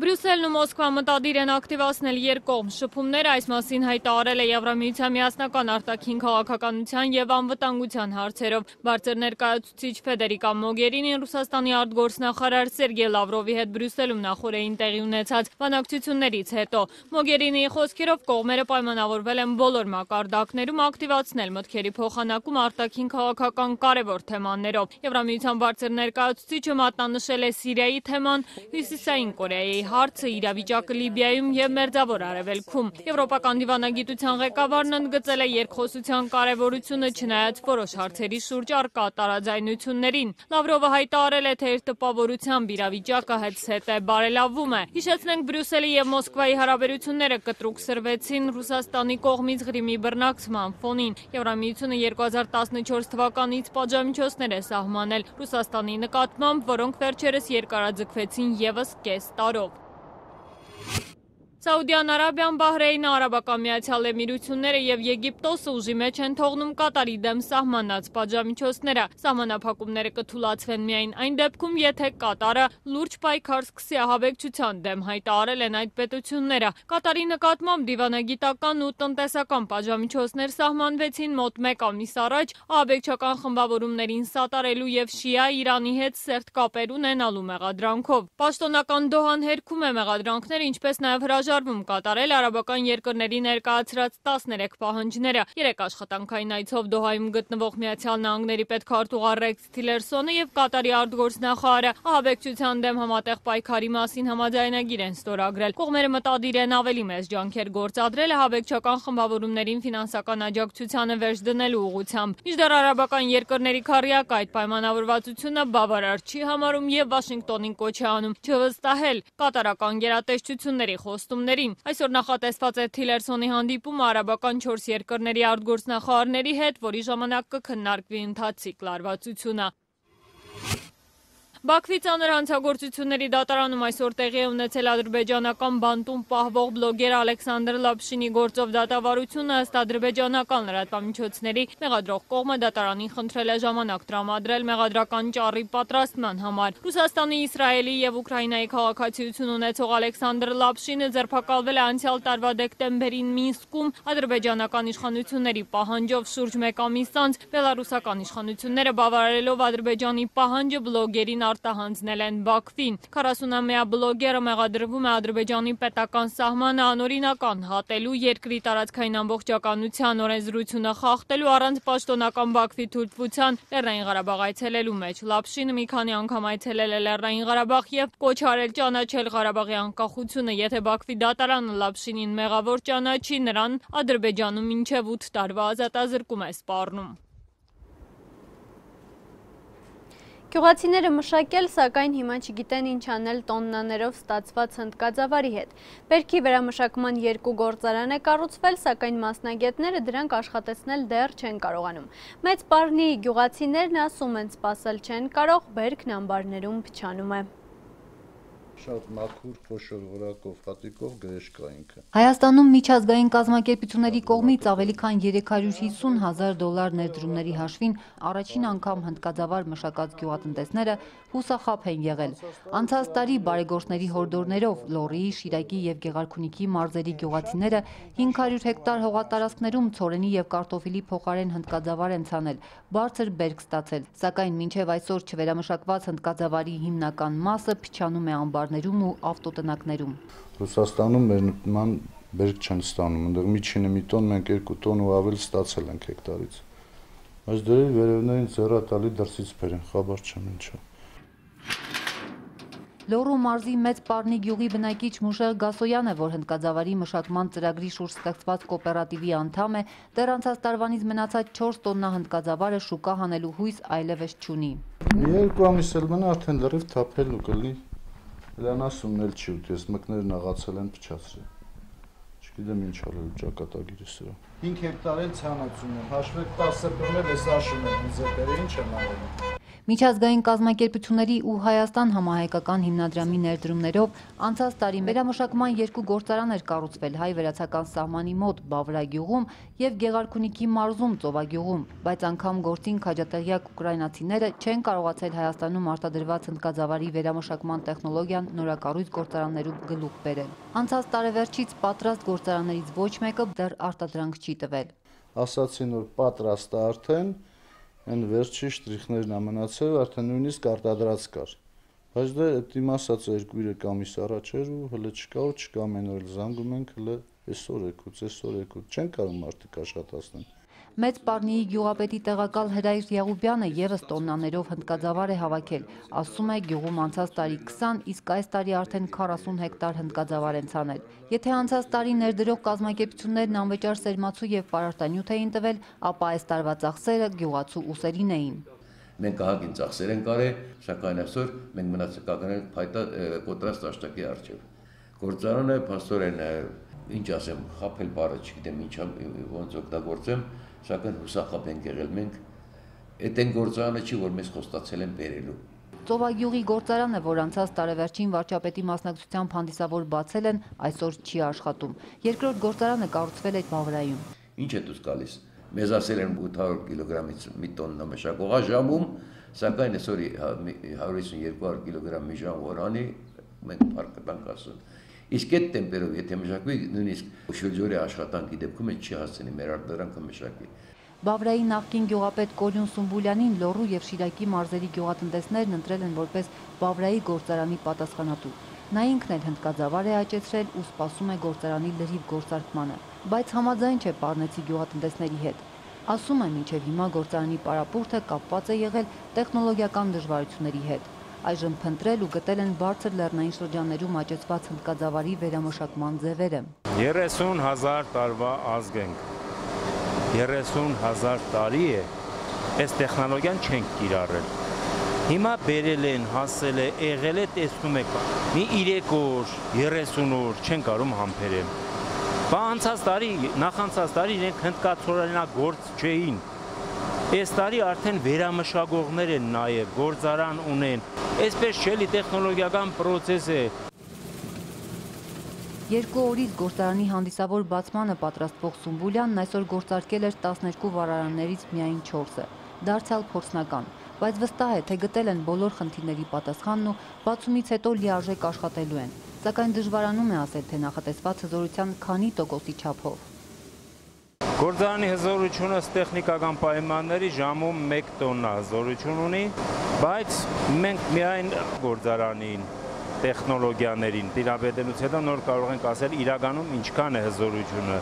Բրյուսելն ու Մոսկվան մտադիր են ակտիվացնել երկկողմ շփումներ, այս մասին հայտարարել է Եվրամիության միասնական արտաքին քաղաքականության եւ անվտանգության հարցերով բարձր ներկայացուցիչ Ֆեդերիկա Մոգերինին Ռուսաստանի արտգործնախարար Սերգեյ Լավրովի հետ Բրյուսելում նախորդին տեղի ունեցած բանակցություններից հետո Մոգերինիի խոսքերով կողմերը պայմանավորվել են բոլոր մակարդակներում ակտիվացնել մտքերի փոխանակում արտաքին քաղաքական կարևոր թեմաներով։ Եվրամիության բարձր ներկայացուցիչը մատնանշել է Սիրիայի թեման, Հյուսիսային Կորեայի հարցը, իրավիճակը Լիբիայում եւ Մերձավոր Արևելքում։ Եվրոպական դիվանագիտության ղեկավարն ընդգծել է երկխոսության կարևորությունը, չնայած որոշ հարցերի շուրջ առկա տարաձայնություններին։ Լավրովը հայտարարել է, թե իր տպավորությամբ իրավիճակը հետզհետե բարելավվում է։ Հիշեցնենք, Բրյուսելի եւ Մոսկվայի հարաբերությունները կտրուկ սրվեցին Ռուսաստանի կողմից Ղրիմի բռնակցման ֆոնին։ Եվրամիությունը 2014 թվականից պատժամիջոցներ է սահմանել Ռուսաստանի նկատմամբ, որոնք վերջերս երկարաձգվեցին եւս կես տարով։ Սաուդյան Արաբիան, Բահրեյնը, Արաբական Միացյալ Էմիրությունները եւ Եգիպտոսը ուժի մեջ են թողնում Կատարի դեմ սահմանած պատժամիջոցները։ Սահմանափակումները կթուլացվեն միայն այն դեպքում, եթե Կատարը լուրջ պայքար սկսի ահաբեկչության դեմ, հայտարարել են այդ պետությունները։ Կատարի նկատմամբ դիվանագիտական ու տնտեսական պատժամիջոցներ սահմանվեցին մոտ 1 ամիս առաջ ահաբեկչական խմբավորումներին սատարելու եւ շիա Իրանի հետ սերտ կապեր ունենալու մեղադրանքով։ Պաշտոնական Դոհան հերքում է մեղադրանքները, ինչպես նաեւ հրաժարվում կատարել արաբական երկրների ներկայացրած 13 պահանջները։ 3 աշխատանքային այցով Դոհայում գտնվող Միացյալ Նահանգների պետքարտուղար Ռեքս Թիլերսոնը եւ Կատարի արտգործնախարարը ահաբեկչության դեմ համատեղ պայքարի մասին համաձայնագիր են ստորագրել։ Կողմերը մտադիր են ավելի մեծ ջանքեր գործադրել ահաբեկչական խմբավորումներին ֆինանսական աջակցությանը վերջ դնելու ուղղությամբ։ Մինչդեռ արաբական երկրների քառյակը այդ պայմանավորվածությունը բավարար չի համարում եւ Վաշինգտոնին կոչ է անում չվստահել կատարական գերատեսչությունների խոստումներին։ Այսօր նախատեսված է Թիլերսոնի հանդիպումը արաբական 4 երկրների արտգործնախարարների հետ, որի ժամանակ կքննարկվի ընթացիկ լարվածությունը։ Բաքվի ծանր հանցագործությունների դատարանում այսօր տեղի է ունեցել ադրբեջանական բանտում պահվող բլոգեր Ալեքսանդր Լապշինի գործով դատավարությունը, ըստ ադրբեջանական լրատվամիջոցների մեղադրող կողմը դատարանին խնդրել է ժամանակ տրամադրել մեղադրական ճառի պատրաստման համար։ Ռուսաստանի, Իսրայելի եւ Ուկրաինայի քաղաքացիություն ունեցող Ալեքսանդր Լապշինը ձերբակալվել է անցյալ տարվա դեկտեմբերին Մինսկում ադրբեջանական իշխանությունների պահանջով շուրջ 1 ամիս անց բելարուսական իշխանությունները բավարարելով Ադրբեջանի պահանջը բլոգերին արտահանձնել են Բաքվին։ 40-ամյա բլոգերը մեղադրվում է Ադրբեջանի պետական սահմանը անօրինական հատելու, երկրի տարածքային ամբողջականության օրենսդրությունը խախտելու, առանց պաշտոնական Բաքվի թույլտվության Լեռնային Ղարաբաղ այցելելու մեջ։ Լապշինը մի քանի անգամ այցելել է Լեռնային Ղարաբաղ եւ կոչ արել ճանաչել Ղարաբաղի անկախությունը։ Եթե Բաքվի դատարանը Լապշինին մեղավոր ճանաչի, նրան Ադրբեջանում մինչեւ 8 տարվա ազատազրկում է սպառնում։ Գյուղացիները մշակել, սակայն հիմա չգիտեն ինչ անել տոննաներով ստացված հնդկաձավարի հետ։ Բերքի վերամշակման 2 գործարան է կառուցվել, սակայն մասնագետները դրանք աշխատեցնել դեռ չեն կարողանում։ Մեծ Պարնի գյուղացիներն ասում են սպասել չեն կարող, բերքն ամբարներում փչանում է։ շատ մաքուր, խոշոր որակով հատիկով գրեշկա ինքը։ Հայաստանում միջազգային կազմակերպությունների կողմից ավելի քան $350,000 ներդրումների հաշվին առաջին անգամ հնդկաձավար մշակած գյուղատնտեսները հուսախաբ են եղել։ Անցած տարի բարեգործների հորդորներով Լոռիի, Շիրակի եւ Գեղարքունիքի մարզերի գյուղացիները 500 հեկտար հողատարածքներում ցորենի եւ կարտոֆիլի փոխարեն հնդկաձավար են ցանել, բարձր բերք ստացել, սակայն մինչև այսօր չվերամշակված հնդկաձավարի հիմնական մասը փչանում է ամբարներում ու ավտոտնակներում։ Ռուսաստանում մեր նման բերք չեն ստանում, այնտեղ միջինը մի տոն, մենք 2 տոն ու ավել ստացել ենք հեկտարից։ Այս դերի վերևներին ձեռատալի դրսից բերեն, խաբար չեմ ինչա։ Լոռու մարզի Մեծ Պարնի գյուղի բնակիչ Մուշեղ Գասոյանը, որ հնդկաձավարի մշակման ծրագրի շուրջ ստեղծված կոոպերատիվի անդամ է, դեռ անցած տարվանից մնացած 4 տոննա հնդկաձավարը շուկա հանելու հույս այլևս չունի։ 2 ամիս էլ մնա արդեն լրիվ թափել ու կլինի։ Լանասումն էլ չի ուտես, մկներն աղացել են փչացրել։ Չգիտեմ ինչ արել ճակատագիրը սրա։ 5 հեկտար էլ ցանացում եմ, հաշվեք 10 բռնել էս աշուն եմ, ձեպերը ինչ եմ արել։ Միջազգային կազմակերպությունների ու Հայաստան համահայկական հիմնադրամի ներդրումներով անցած տարի վերամշակման 2 գործարան էր կառուցվել հայ-վերացական սահմանի մոտ Բավրա գյուղում եւ Գեղարքունիքի մարզում Ծովագյուղում, բայց անգամ գործին քաջատեղյակ ուկրաինացիները չեն կարողացել Հայաստանում արտադրված հնդկաձավարի վերամշակման տեխնոլոգիան նորակառույց գործարաններում գլուխ բերել։ Անցած տարեվերջից պատրաստ գործարաններից ոչ մեկը դեռ արտադրանք չի տվել։ Ասացին որ պատրաստ է արդեն Այն վերջի շտրիխներն ամենացել, արդեն նույնիսկ արտադրած կար։ Բայց դա իմ ասածը 2-3 ամիս առաջ էր ու հələ չկա ու չկա ամեն օր զանգում ենք հələ այսօր եկուց, չեն կարող մարդիկ աշխատացնել։ Մեծ Պարնիի գյուղապետի տեղակալ Հրայր Եղուբյանը եւս տոննաներով հնդկաձավար է հավաքել, ասում է գյուղում անցած տարի 20, իսկ այս տարի արդեն 40 հեկտար հնդկաձավար են ցանել։ Եթե անցած տարի ներդրող կազմակերպություններն անվճար սերմացու եւ պարարտանյութ էին տվել, ապա այս տարվա ծախսերը գյուղացու ուսերին էին։ Մենք ահագին ծախսեր ենք արել, սակայն այսօր մենք մնացական ենք փայտա կոտրած տաշտակի առջև։ Գործարանը փաստորեն ինչ ասեմ, խափել բառը չգիտեմ ինչա ոնց օգտագործեմ, սակայն հուսախաբ ենք եղել մենք, այդ են գործարանը չի, որ մեզ խոստացել են բերելու։ Ծովագյուղի գործարանը, որ անցած տարեվերջին վարչապետի մասնակցությամբ հանդիսավոր բացել են, այսօր չի աշխատում։ Երկրորդ գործարանը կառուցվել է Բավրայում։ Ինչ է դուս գալիս։ Մեզ ասել են 800 կիլոգրամից մի տոննա մշակողա ժամում, սակայն այսօր 150-200 կիլոգրամ մի ժամ օրանի մենք փառք տանք ասում։ Իսկ այդ տեմպերով եթե մշակվի նույնիսկ շրջօրյա աշխատանքի դեպքում չի հասցնի մեր արտադրանքը մշակի։ Բավրայի նախկին գյուղապետ Կորյուն Սումբուլյանին Լոռու եւ Շիրակի մարզերի գյուղատնտեսներն ընտրել են որպես Բավրայի գործարանի պատասխանատու։ Նա ինքն էլ հնդկաձավար է աճեցրել ու սպասում է գործարանի լրիվ գործարկմանը, բայց համաձայն չէ պարնեցի գյուղատնտեսների հետ։ Ասում է մինչև հիմա գործարանի պարապուրտը կապված է եղել տեխնոլոգիական դժվարությունների հետ։ Այժմ փնտրել ու գտել են բարձր լեռնային շրջաններում աճեցված հնդկաձավարի վերամշակման ձևերը։ 30,000 տարվա ազգ ենք։ 30,000 տարի է, այս տեխնոլոգիան չենք կիրառել։ Հիմա բերել են, հասել է, եղել է, տեսնում եք, մի 3 օր, 30 օր չեն կարող համբերել։ Բա անցած տարի, նախանցած տարի իրենք հնդկացորենագործ չէին։ Այս տարի արդեն վերամշակողներ են նաև, գործարան ունեն։ Այսպես չէ, տեխնոլոգիական պրոցես է։ 2 օրից գործարանի հանդիսավոր բացմանը պատրաստվող Սումբուլյանն այսօր գործարկել էր 12 վառարաններից միայն 4-ը, դարձյալ փորձնական, բայց վստահ է, թե գտել են բոլոր խնդիրների պատասխանն ու բացումից հետո լիարժեք աշխատելու են, սակայն դժվարանում է ասել, թե նախատեսված հզորության քանի տոկոսի չափով։ Գործարանի հզորությունը տեխնիկական պայմանների ժամում 1 տոննա հզորություն ունի, բայց մենք միայն գործարանին տեխնոլոգիաներին տիրապետելուց հետո նոր կարող ենք ասել իրականում ինչքան է հզորությունը։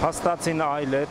Փաստացին այլ է,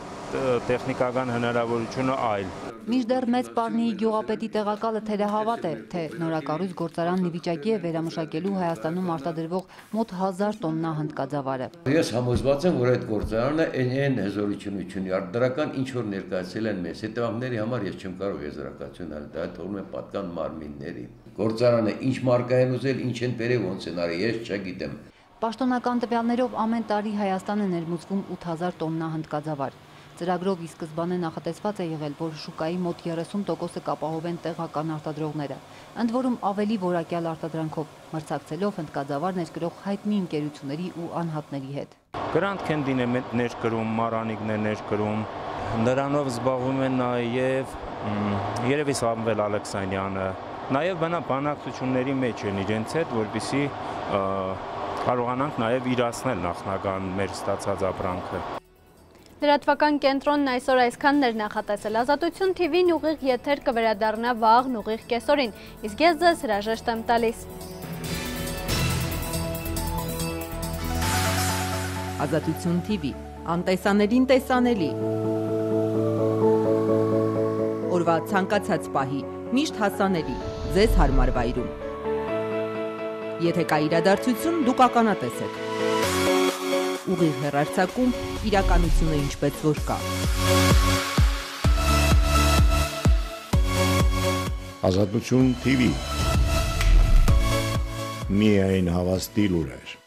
տեխնիկական հնարավորությունը այլ։ Մինչդեռ Մեծ Պարնիի գյուղապետի տեղակալը թերահավատ է, թե նորակառույց գործարանն ի վիճակի է վերամշակելու Հայաստանում արտադրվող մոտ 1000 տոննա հնդկաձավարը։ Ես համոզված եմ, որ այդ գործարանը այն հզորություն ունի արտադրական ինչ որ ներկայացել են մեզ հետևանքների համար ես չեմ կարող եզրակացություն անել, դա թողնում է պատկան մարմինների։ Գործարանը ինչ մարկա են ուզել, ինչ են բերել, ոնց են արել, ես չգիտեմ։ Պաշտոնական տվյալներով ամեն տարի Հայաստանը ներմուծվում 8000 տոննա հնդկաձավար։ Ծրագրով ի սկզբանե նախատեսված է եղել, որ շուկայի մոտ 30%-ը կապահովեն տեղական արտադրողները, ընդ որում ավելի որակյալ արտադրանքով, մրցակցելով հնդկաձավար ներկրող հայտնի ընկերությունների ու անհատների հետ։ Grand Candy-ն է ներկրում, Maranigն է ներկրում, նրանով զբաղվում են նաև երևի Սամվել Ալեքսանյանը, նաև բանակցությունների մեջ են իրենց հետ, որպեսզի կարողանանք նաև իրացնել նախնական մեր ստացած ապրանքը։ Լրատվական կենտրոնն այսօր այսքանն էր նախատեսել։ Ազատություն TV-ն ուղիղ եթեր կվերադառնա վաղն ուղիղ կեսօրին, իսկ ես ձեզ հրաժեշտ եմ տալիս։ Ազատություն TV, անտեսաներին տեսանելի։ Օրվա ցանկացած պահի, միշտ հասանելի, ձեզ հարմար վայրում։ Եթե կա իրադարձություն, դուք ականատես եք։ Ուղիղ հեռարձակում, իրականությունը ինչպես որ կա։ Ազատություն TV։ Միայն հավաստի լուրեր։